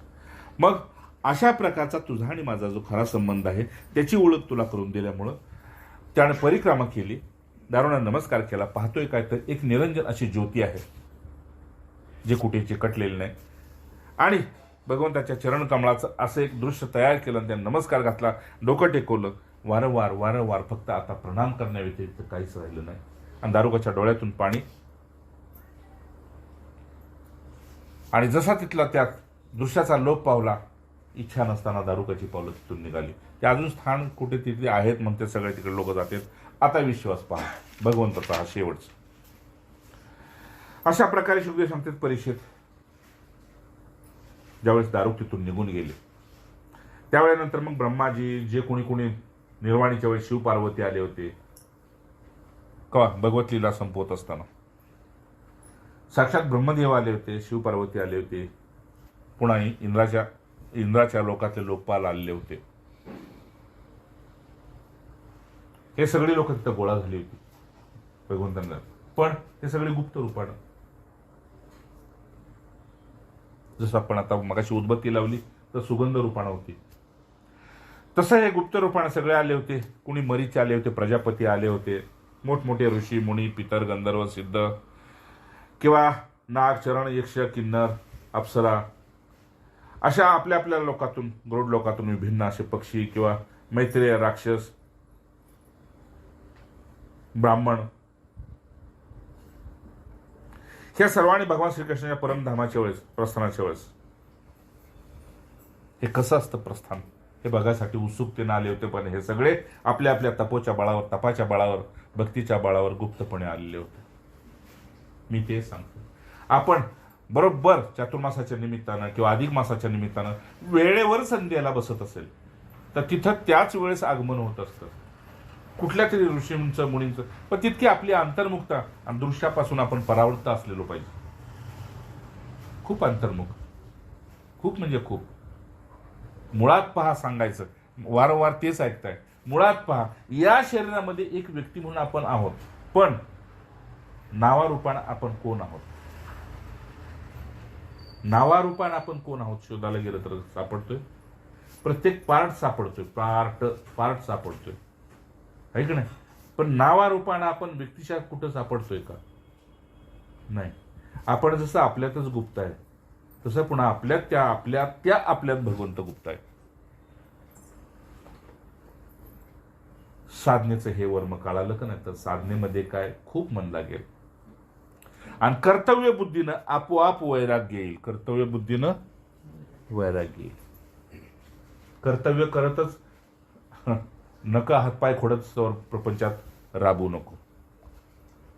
Speaker 1: मग अशा प्रकारचा तुझा आणि माझा जो खरा संबंध आहे त्याची ओळख तुला करून दिल्यामुळं त्याने परिक्रमा केली, दारोना नमस्कार केला. पाहतोय काय तर एक निरंजन अशी ज्योती आहे जे कुठे चिकटलेले नाही. आणि भगवंताच्या चरणकमळाचं असं एक दृश्य तयार केलं आणि त्याने नमस्कार घातला, डोकं टेकवलं. वारंवार वारंवार फक्त आता प्रणाम करण्याव्यतिरिक्त काहीच राहिलं नाही. आणि दारुकाच्या डोळ्यातून पाणी. आणि जसा तिथला त्या दृश्याचा लोप पावला, इच्छा नसताना दारुकाची पावलं तिथून निघाली. ते अजून स्थान कुठे तिथे आहेत म्हणते, सगळे तिकडे लोक जातात. आता विश्वास पहा भगवंताचा हा शेवटचा. अशा प्रकारे शुकदेव सांगतात परीक्षेत, ज्यावेळेस दारुक तिथून निघून गेले त्यावेळेनंतर मग ब्रह्माजी, जे कोणी निर्वाणीच्या वेळेस शिव पार्वती आले होते, का भगवत लीला संपवत असताना साक्षात ब्रह्मदेव आले होते, शिव पार्वती आले होते, पुन्हा इंद्राच्या लोकातले लोकपाल आलेले होते. हे सगळे लोक तिथं गोळा झाली होती भगवंतांना, पण हे सगळे गुप्त रूपानं. जसं आपण आता मगाशी उदबत्ती लावली तर सुगंध रूपानं होती, तसं हे गुप्त रूपानं सगळे आले होते. कुणी मरीच आले होते, प्रजापती आले होते, मोठमोठे ऋषी मुनी, पितर, गंधर्व, सिद्ध किंवा नाग, चरण, यक्ष, किन्नर, अप्सरा, अशा आपल्या आपल्या लोकातून, गरुड लोकातून विभिन्न असे पक्षी किंवा मैत्रेय, राक्षस, ब्राह्मण, ह्या सर्वांनी भगवान श्रीकृष्णाच्या परमधामाच्या वेळेस, प्रस्थानाच्या वेळेस, हे कसं असतं प्रस्थान हे बघायसाठी उत्सुकतेने आले होते. पण हे सगळे आपल्या आपल्या तपाच्या बळावर, भक्तीच्या बळावर गुप्तपणे आलेले होते. मी ते सांगतो, आपण बरोबर चातुर्मासाच्या निमित्तानं किंवा अधिक मासाच्या निमित्तानं वेळेवर संध्येला बसत असेल तर तिथं त्याच वेळेस आगमन होत असतं कुठल्या तरी ऋषींचं, मुनींचं. पण तितकी आपली अंतर्मुखता आणि दृश्यापासून आपण परावृत्त असलेलो पाहिजे. खूप अंतर्मुख, खूप म्हणजे खूप. मुळात पहा सांगायचं, वारंवार तेच ऐकताय. मुळात पहा, या शरीरामध्ये एक व्यक्ती म्हणून आपण आहोत, पण नावारूपानं आपण कोण आहोत, नावारूपानं आपण कोण आहोत शोधायला गेलं तर सापडतोय. प्रत्येक पार्ट सापडतोय, पार्ट सापडतोय, आहे की नाही. पण नावारूपानं आपण व्यक्तिशः कुठं सापडतोय का? नाही. आपण जसं आपल्यातच गुप्त आहे तसं पुन्हा आपल्यात भगवंत गुप्त आहे. साधनेचं हे वर्म कळालं का नाही तर साधनेमध्ये काय खूप मन लागेल. आणि कर्तव्य बुद्धीनं आपोआप वैराग्य येईल. कर्तव्य बुद्धीनं वैराग्य येईल. कर्तव्य करतच नका हातपाय खोडत प्रपंचात राबू नको.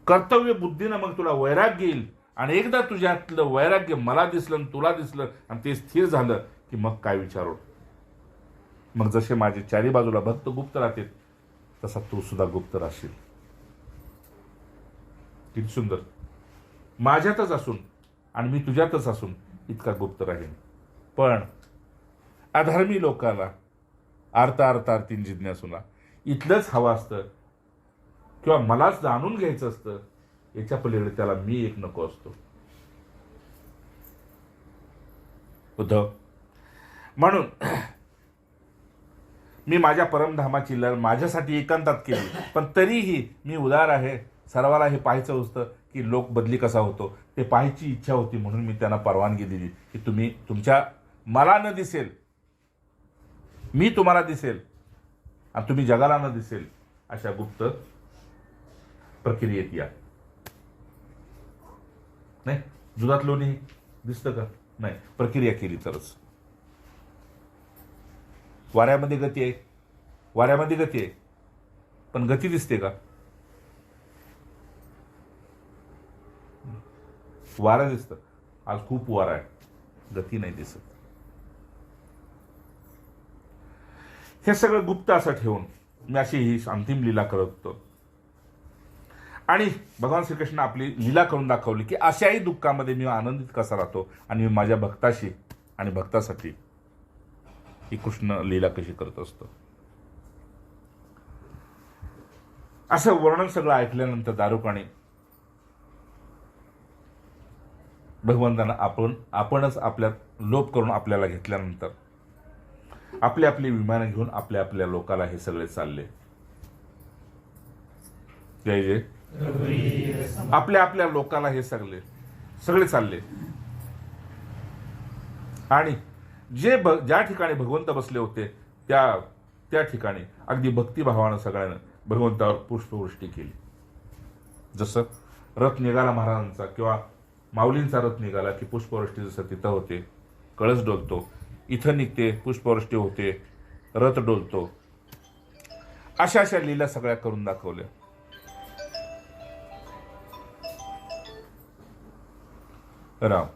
Speaker 1: कर्तव्य बुद्धीनं मग तुला वैराग्य येईल. आणि एकदा तुझ्यातलं वैराग्य मला दिसलं, तुला दिसलं आणि ते स्थिर झालं की मग काय विचारू. मग जसे माझे चारी बाजूला भक्त गुप्त राहतील तसा तू सुद्धा गुप्त राहशील. किती सुंदर. माझ्यातच असून आणि मी तुझ्यातच असून इतका गुप्त राहील. पण अधर्मी लोकांना, आर्तीन जिज्ञासूला इथलंच हवं असतं किंवा मलाच जाणून घ्यायचं असतं, याच्या पलीकडे त्याला मी एक नको असतो. उद्धव, म्हणून मी माझ्या परमधामाची लढ माझ्यासाठी एकांतात केली. पण तरीही मी उदार आहे. सर्वाला हे पाहायचं असतं की लोक बदली कसा होतो, ते पाहायची इच्छा होती. म्हणून मी त्यांना परवानगी दिली की तुम्ही तुमच्या, मला न दिसेल, मी तुम्हाला दिसेल आणि तुम्ही जगाला न दिसेल अशा गुप्त प्रक्रियेत या. नाही, दुधात लोणी दिसतं का? नाही, प्रक्रिया केली तरच. वाऱ्यामध्ये गती आहे, पण गती दिसते का? वारा दिसतं. आज खूप वारा आहे, गती नाही दिसत. हे सगळं गुप्त असं ठेवून मी अशी ही अंतिम लीला करत होतो. आणि भगवान श्रीकृष्ण आपली लीला करून दाखवली की अशाही दुःखामध्ये मी आनंदित कसा राहतो आणि मी माझ्या भक्ताशी आणि भक्तासाठी ही कृष्ण लीला कशी करत असतो. असं वर्णन सगळं ऐकल्यानंतर दारुकाने भगवंतांना आपणच आपल्यात लोप करून आपल्याला घेतल्यानंतर आपली आपली विमानं घेऊन आपल्या आपल्या लोकाला हे सगळे चालले. जय जय. आपल्या आपल्या लोकाला हे सगळे चालले. आणि ज्या ठिकाणी भगवंत बसले होते त्या ठिकाणी अगदी भक्तिभावानं सगळ्यांना भगवंतावर पुष्पवृष्टी केली. जसं रथ निघाला महाराजांचा किंवा माऊलींचा रथ निघाला की पुष्पवृष्टी जसं तिथं होते, कळस डोलतो, इथं निघते पुष्पवृष्टी होते, रथ डोलतो, अशा अशा लीला सगळ्या करून दाखवल्या. राम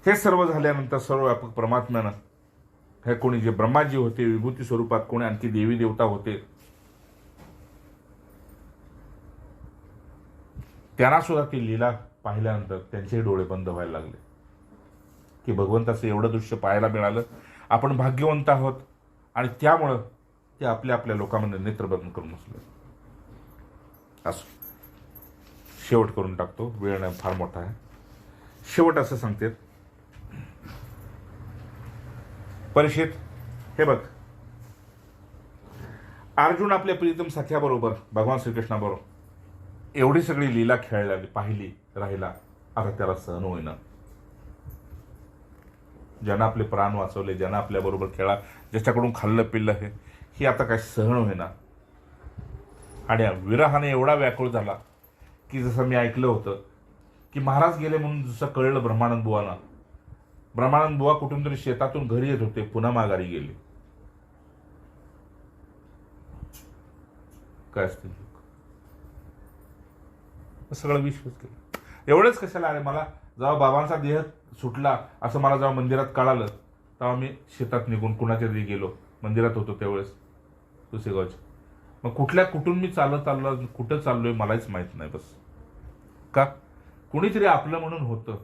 Speaker 1: हे सर्व झाल्यानंतर सर्व व्यापक परमात्म्यानं हे कोणी जे ब्रह्माजी होते विभूती स्वरूपात, कोणी आणखी देवी देवता होते, त्यांना सुद्धा ती लीला पाहिल्यानंतर त्यांचे डोळे बंद व्हायला लागले की भगवंताचं एवढं दृश्य पाहायला मिळालं, आपण भाग्यवंत आहोत. आणि त्यामुळं ते आपल्या आपल्या लोकांमध्ये नेत्र बंद करून बसले. असो, शेवट करून टाकतो, वेळ नाही फार मोठा आहे. शेवट असं सांगते परीक्षित, हे बघ, अर्जुन आपल्या प्रीतम सख्याबरोबर भगवान श्रीकृष्णाबरोबर एवढी सगळी लीला खेळली, पाहिली, राहिला. आता त्याला सहन होईना. ज्यानं आपले प्राण वाचवले, ज्यानं आपल्या बरोबर खेळा, ज्याच्याकडून खाल्लं पिल्लं हे आता काय सहन होईना. आणि विरहाने एवढा व्याकुळ झाला की जसं मी ऐकलं होतं की महाराज गेले म्हणून जसं कळलं ब्रह्मानंद बुवांना, ब्रह्मानंद बुवा कुठून तरी शेतातून घरी येत होते, पुन्हा माघारी गेले. काय असतील सगळं विश्वास केलं. एवढंच कशाला, अरे मला जेव्हा बाबांचा देह सुटला असं मला जेव्हा मंदिरात कळालं तेव्हा मी शेतात निघून कुणाच्या तरी गेलो, मंदिरात होतो त्यावेळेस तुसेगावच्या. मग कुठून मी चालत आलो, कुठं चाललोय मलाच माहित नाही. बस का कुणीतरी आपलं म्हणून होतं,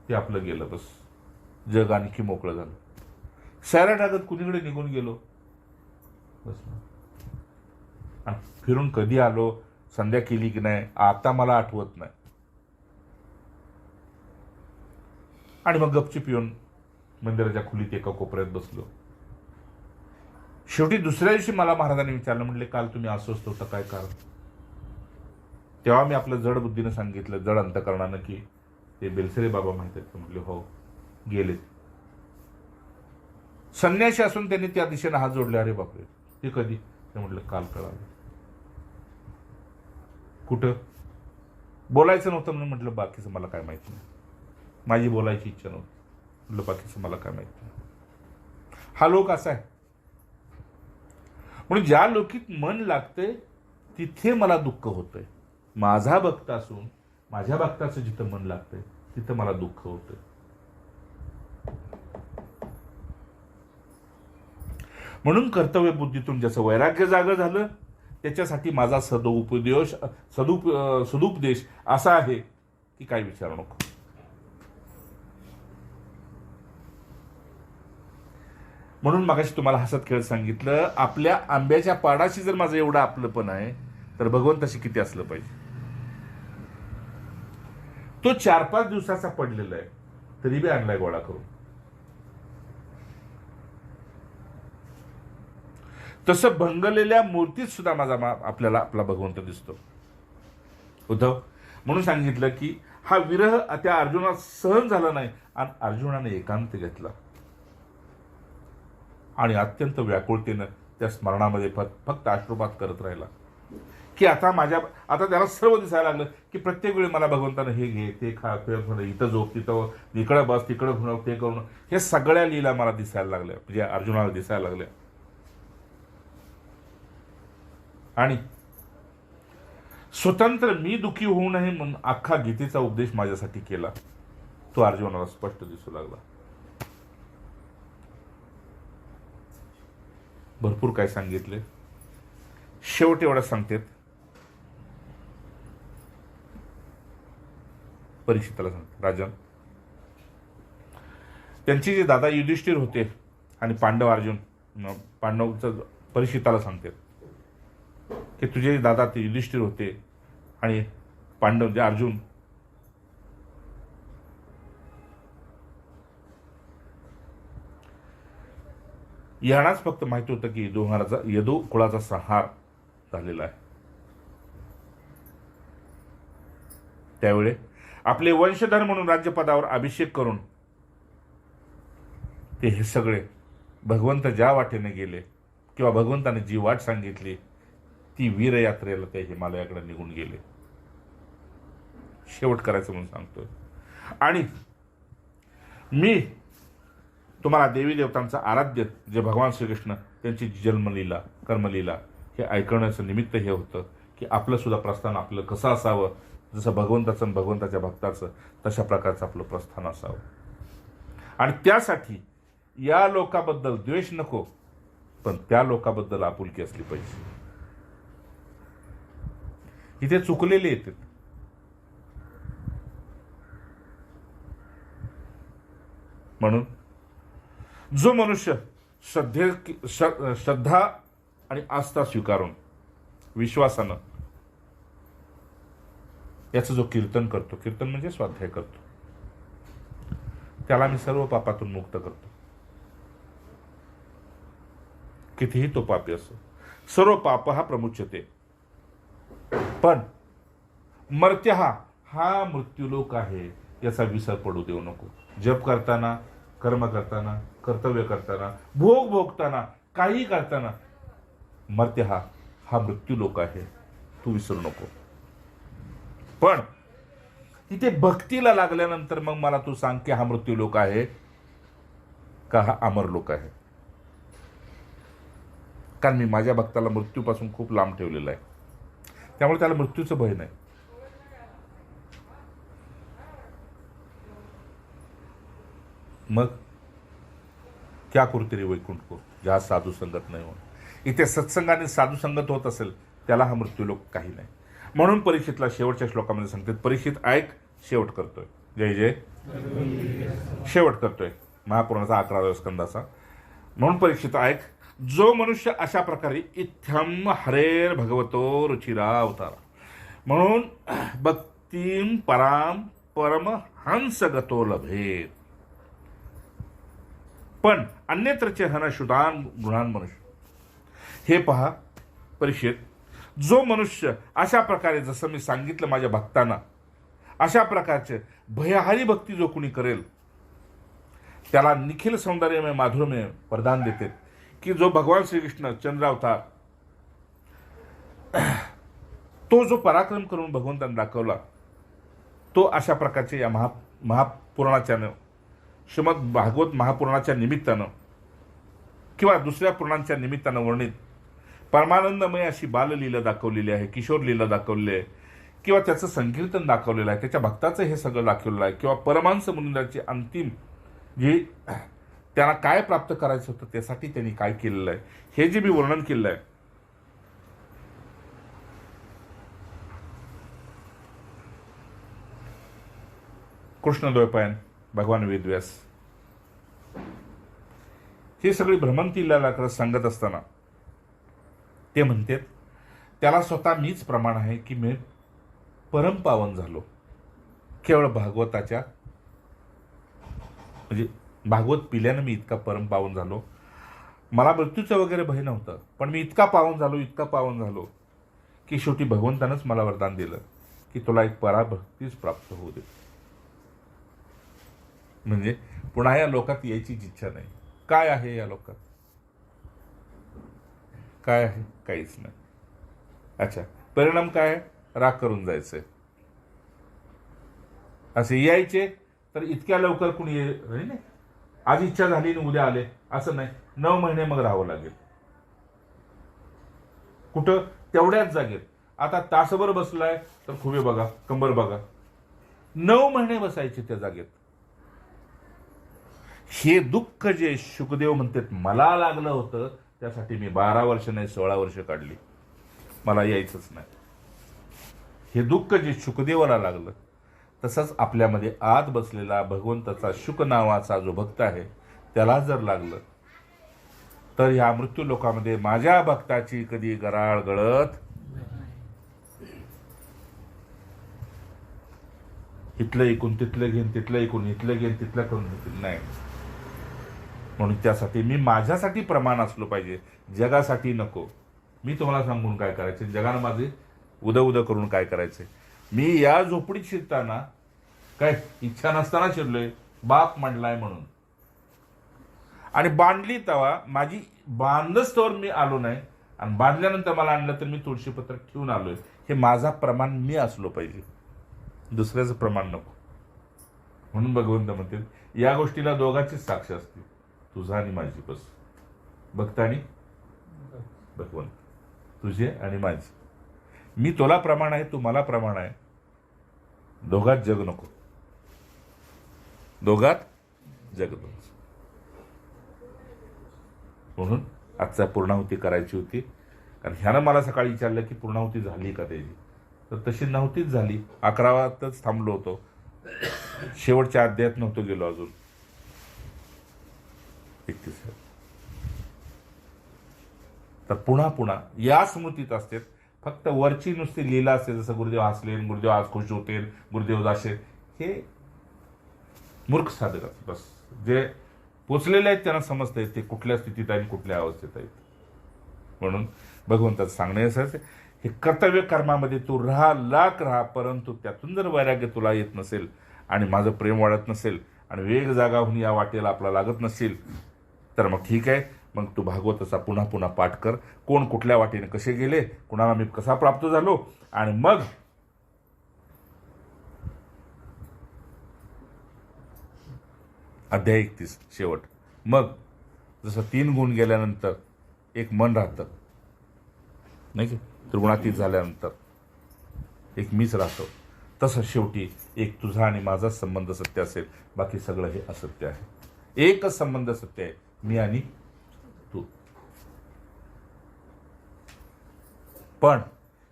Speaker 1: ते आपलं गेलं. बस जग आणखी मोकळं झालं. सैरा टाकत कुणीकडे निघून गेलो बस. आणि फिरून कधी आलो, संध्या केली की नाही आता मला आठवत नाही. आणि मग गपचूप येऊन मंदिराच्या खोलीत एका कोपऱ्यात बसलो. शेवटी दुसऱ्या दिवशी मला महाराजांनी विचारलं, म्हटले काल तुम्ही अस्वस्थ होता, काय कारण? तेव्हा मी आपलं जड बुद्धीनं सांगितलं, जड अंतकरणानं, की ते बेलसरे बाबा माहित आहेत. म्हटले हो, गेलेत. संन्यासी असून त्यांनी त्या दिशेनं हात जोडले. अरे बापरे, ते कधी? ते म्हटलं काल कळालं. कुठं? बोलायचं नव्हतं म्हणून म्हटलं बाकीचं मला काय माहित नाही, माझी बोलायची इच्छा नव्हती. म्हटलं बाकीचं मला काय माहित नाही. हा लोक असा आहे. म्हणून ज्या लोकीत मन लागतंय तिथे मला दुःख होतंय. माझा भक्त असून माझ्या भक्ताचं जिथं मन लागतंय तिथं मला दुःख होतंय. म्हणून कर्तव्य बुद्धीतून ज्याचं वैराग्य जागं झालं त्याच्यासाठी माझा सदुपदेश असा आहे की काय विचारू नको. म्हणून मगाशी तुम्हाला हसत खेळत सांगितलं, आपल्या आंब्याच्या पाडाशी जर माझं एवढं आपलंपण आहे तर भगवंताशी किती असलं पाहिजे. तो 4-5 दिवसाचा पडलेला आहे तरी बी आणलाय गोळा करून. तसं भंगलेल्या मूर्तीत सुद्धा आपल्याला आपला भगवंत दिसतो. उद्धव म्हणून सांगितलं की हा विरह त्या अर्जुनात सहन झाला नाही आणि अर्जुनाने एकांत घेतला आणि अत्यंत व्याकुळतेनं त्या स्मरणामध्ये फक्त अश्रुपात करत राहिला की आता त्याला सर्व दिसायला लागलं की प्रत्येक वेळी मला भगवंतानं हे घे, ते खा, इथं झोप, तिथं इकडं बस, तिकडं घुणव, ते करून, हे सगळ्या लीला मला दिसायला लागल्या, म्हणजे अर्जुनाला दिसायला लागल्या. आणि स्वतंत्र मी दुःखी होऊ नये म्हणून अख्खा गीतेचा उपदेश माझ्यासाठी केला. तो अर्जुनाला स्पष्ट दिसू लागला. भरपूर काय सांगितले, शेवट एवढं सांगतेत. परीक्षिताला सांगते, राजन, त्यांचे जे दादा युधिष्ठिर होते आणि पांडव अर्जुन, पांडवचं परीक्षिताला सांगते, की तुझे दादा ते युधिष्ठिर होते आणि पांडव म्हणजे अर्जुन यांनाच फक्त माहिती होतं की यदू कुळाचा संहार झालेला आहे. त्यावेळी आपले वंशधर म्हणून राज्यपदावर अभिषेक करून ते हे सगळे भगवंत ज्या वाटेने गेले किंवा भगवंताने जी वाट सांगितली ती वीरयात्रेला त्या हिमालयाकडे निघून गेले. शेवट करायचं म्हणून सांगतोय. आणि मी तुम्हाला देवी देवतांचा आराध्य जे भगवान श्रीकृष्ण त्यांची जन्मलीला कर्मलीला हे ऐकवण्याचं निमित्त हे होतं की आपलं सुद्धा प्रस्थान आपलं कसं असावं, जसं भगवंताचं आणि भगवंताच्या भक्ताचं तशा प्रकारचं आपलं प्रस्थान असावं. आणि त्यासाठी या लोकाबद्दल द्वेष नको, पण त्या लोकाबद्दल आपुलकी असली पाहिजे. इथे चुकलेले येतात. म्हणून जो मनुष्य श्रद्धा आणि आस्था स्वीकारून विश्वासानं याचं जो कीर्तन करतो, कीर्तन म्हणजे स्वाध्याय करतो, त्याला मी सर्व पापातून मुक्त करतो. कितीही तो पापी असो, सर्व पाप हा प्रमुच्यते. पण मर्त्य हा मृत्यूलोक आहे याचा विसर पडू देऊ नको. जप करताना, कर्म करताना, कर्तव्य करताना, भोग भोगताना, काही करताना मर्त्य हा मृत्यूलोक आहे, तू विसरू नको. पण इथे भक्तीला लागल्यानंतर मग मला तू सांग की हा मृत्यूलोक आहे का हा अमरलोक आहे. कारण मी माझ्या भक्ताला मृत्यूपासून खूप लांब ठेवलेला आहे, त्यामुळे त्याला मृत्यूचं भय नाही. मग क्या कुरते रे वैकुंठ को, ज्या साधू संगत नाही होत. इथे सत्संगाने साधू संगत होत असेल त्याला हा मृत्यूलोक काही नाही. म्हणून परीक्षितला शेवटच्या श्लोकामध्ये सांगतात, परीक्षित ऐक, शेवट करतोय. जय जय शेवट करतोय महापुराणाचा 11व्या स्कंदाचा. म्हणून परीक्षित ऐक, जो मनुष्य अशा प्रकारे इत्थम हरेर भगवतो रुचिरा अवतारा म्हणून भक्तीम पराम परम हंस गतो लभेत. पण अन्यत्रचे हन शुदान गुणान मनुष्य. हे पहा परीक्षित, जो मनुष्य अशा प्रकारे जसं मी सांगितलं माझ्या भक्तांना अशा प्रकारचे भयहारी भक्ती जो कुणी करेल त्याला निखिल सौंदर्यमय माधुर्यमय प्रदान देते की जो भगवान श्रीकृष्ण चंद्रावतार तो जो पराक्रम करून भगवंताने दाखवला तो अशा प्रकारचे या महापुराणाच्या श्रीमद भागवत महापुराणाच्या निमित्तानं किंवा दुसऱ्या पुराणांच्या निमित्तानं वर्णित परमानंदमय अशी बाललीला दाखवलेली आहे, किशोर लीला दाखवलेली आहे किंवा त्याचं संकीर्तन दाखवलेलं आहे, त्याच्या भक्ताचं हे सगळं दाखवलेलं आहे किंवा परमांस मुनींची अंतिम जी त्यांना काय प्राप्त करायचं होतं त्यासाठी त्यांनी काय केलेलं आहे हे जे मी वर्णन केलेलं आहे. कृष्णद्वैपायन, भगवान वेदव्यास ही सगळी भ्रमंती लीला सांगत असताना ते म्हणतात त्याला स्वतः मीच प्रमाण आहे की मी परमपावन झालो केवळ भागवताच्या म्हणजे भागवत पिल्यानं मी इतका परमपावन झालो. मला मृत्यूचं वगैरे भय नव्हतं, पण मी इतका पावन झालो की शेवटी भगवंतानंच मला वरदान दिलं की तुला एक पराभक्तीच प्राप्त होऊ दे. म्हणजे पुन्हा या लोकात यायची इच्छा नाही. काय आहे या लोकात, काय आहे, काहीच नाही. अच्छा, परिणाम काय आहे, राग करून जायचंय. असे यायचे तर इतक्या लवकर कुणी नाही, आज इच्छा झाली आणि उद्या आले असं नाही. 9 महिने मग राहावं लागेल. कुठं, तेवढ्याच जागेत. आता तासभर बसलाय तर खुबे बघा, कंबर बघा. 9 महिने बसायचे त्या जागेत. हे दुःख जे शुकदेव म्हणतात मला लागलं होतं त्यासाठी मी 12 वर्ष नाही 16 वर्ष काढली, मला यायचंच नाही. हे दुःख जे शुकदेवाला लागलं तसंच आपल्यामध्ये आत बसलेला भगवंताचा शुक नावाचा जो भक्त आहे त्याला जर लागलं तर ह्या मृत्यू लोकामध्ये माझ्या भक्ताची कधी गराळ गळत इथलं ऐकून तिथलं घेईन, तिथलं ऐकून इथलं घेईन, तिथलं करून घेईन, नाही. म्हणून त्यासाठी मी माझ्यासाठी प्रमाण असलो पाहिजे, जगासाठी नको. मी तुम्हाला सांगून काय करायचं, जगानं माझे उदं करून काय करायचंय. मी या झोपडीत शिरताना काय इच्छा नसताना शिरलोय, बाप म्हणलाय म्हणून. आणि बांधली तेव्हा माझी बांधस्तवर मी आलो नाही, आणि बांधल्यानंतर मला आणलं तर मी तुळशीपत्र ठेवून आलोय. हे माझा प्रमाण मी असलो पाहिजे, दुसऱ्याचं प्रमाण नको. म्हणून भगवंत म्हणते या गोष्टीला दोघांचीच साक्ष असते, तुझा आणि माझी. बस भक्त आणि भगवंत, तुझे आणि माझी. मी तुला प्रमाण आहे, तू मला प्रमाण आहे. दोघात जग नको, दोघात जग नको. म्हणून आजचा पूर्णाहुती करायची होती. कारण ह्यानं मला सकाळी विचारलं की पूर्णाहुती झाली का त्याची, तर तशी नव्हतीच झाली. 11वातच थांबलो होतो, शेवटच्या अध्यायात नव्हतो गेलो अजून. 31. तर पुन्हा या स्मृतीत असते. फक्त वरची नुसती लीला असते, जसं गुरुदेव हसले, गुरुदेव आज खुश होते, गुरुदेव जाशे, हे मूर्ख साधक असतात. बस जे पोचलेले आहेत त्यांना समजता येते कुठल्या स्थितीत आहे, कुठल्या अवस्थेत आहेत. म्हणून भगवंताचं सांगणे असं, हे कर्तव्य कर्मामध्ये तू लाख राहा, परंतु त्यातून जर वैराग्य तुला येत नसेल आणि माझं प्रेम वाढत नसेल आणि वेग जागा होऊन या वाटेला आपला लागत नसेल, तर मग ठीक आहे, मग तू भागवताचा पुन्हा पाठ कर. कोण कुठल्या वाटेने कसे गेले, कुणाला मी कसा प्राप्त झालो, आणि मग अध्याय 31 शेवट. मग जसं 3 गुण गेल्यानंतर एक मन राहतं, नाही की त्रिगुणातीत झाल्यानंतर एक मीच राहतो, तसं शेवटी एक तुझा आणि माझा संबंध सत्य असेल, बाकी सगळं हे असत्य आहे. एकच संबंध सत्य आहे, मी आणि तू. पण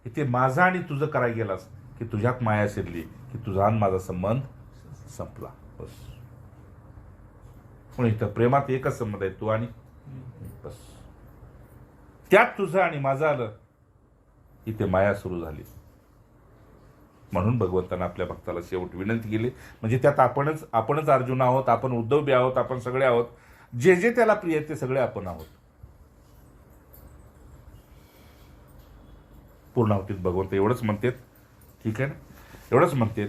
Speaker 1: इथे माझा आणि तुझं करायला गेलास की तुझ्यात माया शिरली की तुझा आणि माझा संबंध संपला. बस. म्हणून इथं प्रेमात एकच संबंध आहे, तू आणि बस. त्यात तुझं आणि माझं आलं, इथे माया सुरू झाली. म्हणून भगवंतानं आपल्या भक्ताला शेवट विनंती केली. म्हणजे त्यात आपणच अर्जुन आहोत, आपण उद्धव बी आहोत, आपण सगळे आहोत. जे त्याला प्रिय ते सगळे आपण आहोत. पूर्णाहुतीत भगवंत एवढंच म्हणतात, ठीक आहे ना, एवढंच म्हणतात.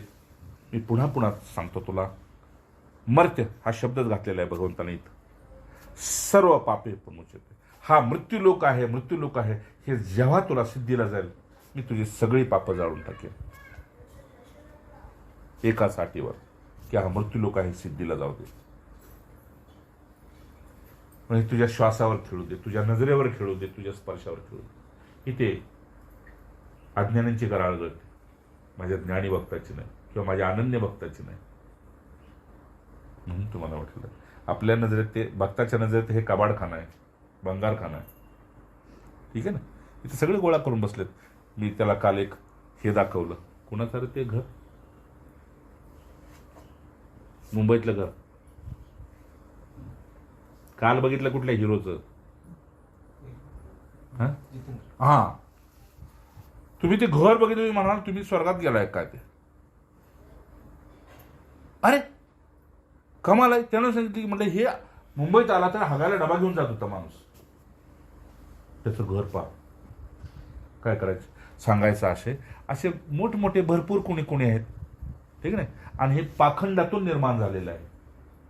Speaker 1: मी पुन्हा सांगतो तुला, मर्त्य हा शब्दच घातलेला आहे भगवंताने इथं. सर्व पापे पुनमुच्यते. हा मृत्यूलोक आहे, मृत्यूलोक आहे. हे जेव्हा तुला सिद्धीला जाईल, मी तुझी सगळी पापं जाळून टाकेन. एकाच अटीवर की हा मृत्यूलोक आहे, सिद्धीला जाऊ दे. म्हणजे तुझ्या श्वासावर खेळू दे, तुझ्या नजरेवर खेळू दे, तुझ्या स्पर्शावर खेळू दे. इथे अज्ञानांची गराळ गळते, माझ्या ज्ञानी भक्ताची नाही किंवा माझ्या अनन्य भक्ताची नाही. म्हणून तुम्हाला वाटलं आपल्या नजरेत ते, भक्ताच्या नजरेत हे कबाडखाना आहे, भंगारखाना आहे. ठीक आहे ना. इथे सगळे गोळा करून बसलेत. मी त्याला काल एक हे दाखवलं, कुणाचं रे ते घर, मुंबईतलं घर. काल बघितलं कुठल्या हिरोचं, हा तुम्ही ते घर बघितलं, तुम्ही म्हणाल तुम्ही स्वर्गात गेलाय काय ते. अरे कमाल आहे. त्यानं सांगितलं की म्हटलं हे मुंबईत आला तर हागायला डबा घेऊन जात होता माणूस, त्याचं घर पहा. काय करायचं, सांगायचं असे मोठमोठे भरपूर कोणी आहेत, ठीक नाही. आणि हे पाखंडातून निर्माण झालेलं आहे,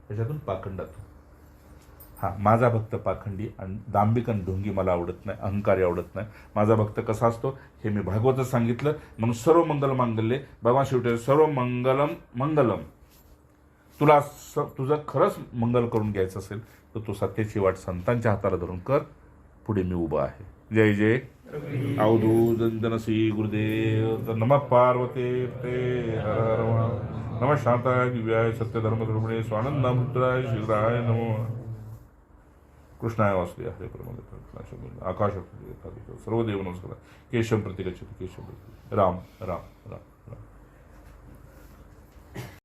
Speaker 1: त्याच्यातून पाखंडातून. हा माझा भक्त पाखंडी आणि दांभिक आणि ढोंगी मला आवडत नाही, अहंकारी आवडत नाही. माझा भक्त कसा असतो हे मी भागवतच सांगितलं. म्हणून सर्व मंगल मांगल्ये भगवान शेवटी सर्व मंगलम. तुला तुझं खरंच मंगल करून घ्यायचं असेल तर तू सत्याची वाट संतांच्या हाताला धरून कर. पुढे मी उभा आहे. जय जय अवधूत श्री गुरुदेव. नमः पार्वते ते हर हर महादेव. नमः शांताय दिव्याय सत्यधर्मधर्मणे स्वानंदामृताय शीघ्राय नमो. कृष्णाय वासुदेवाय हरे परमात्मा. आकाश सर्व देव नमस्कार. केशव प्रति गच्छति केशव प्रति. राम राम राम.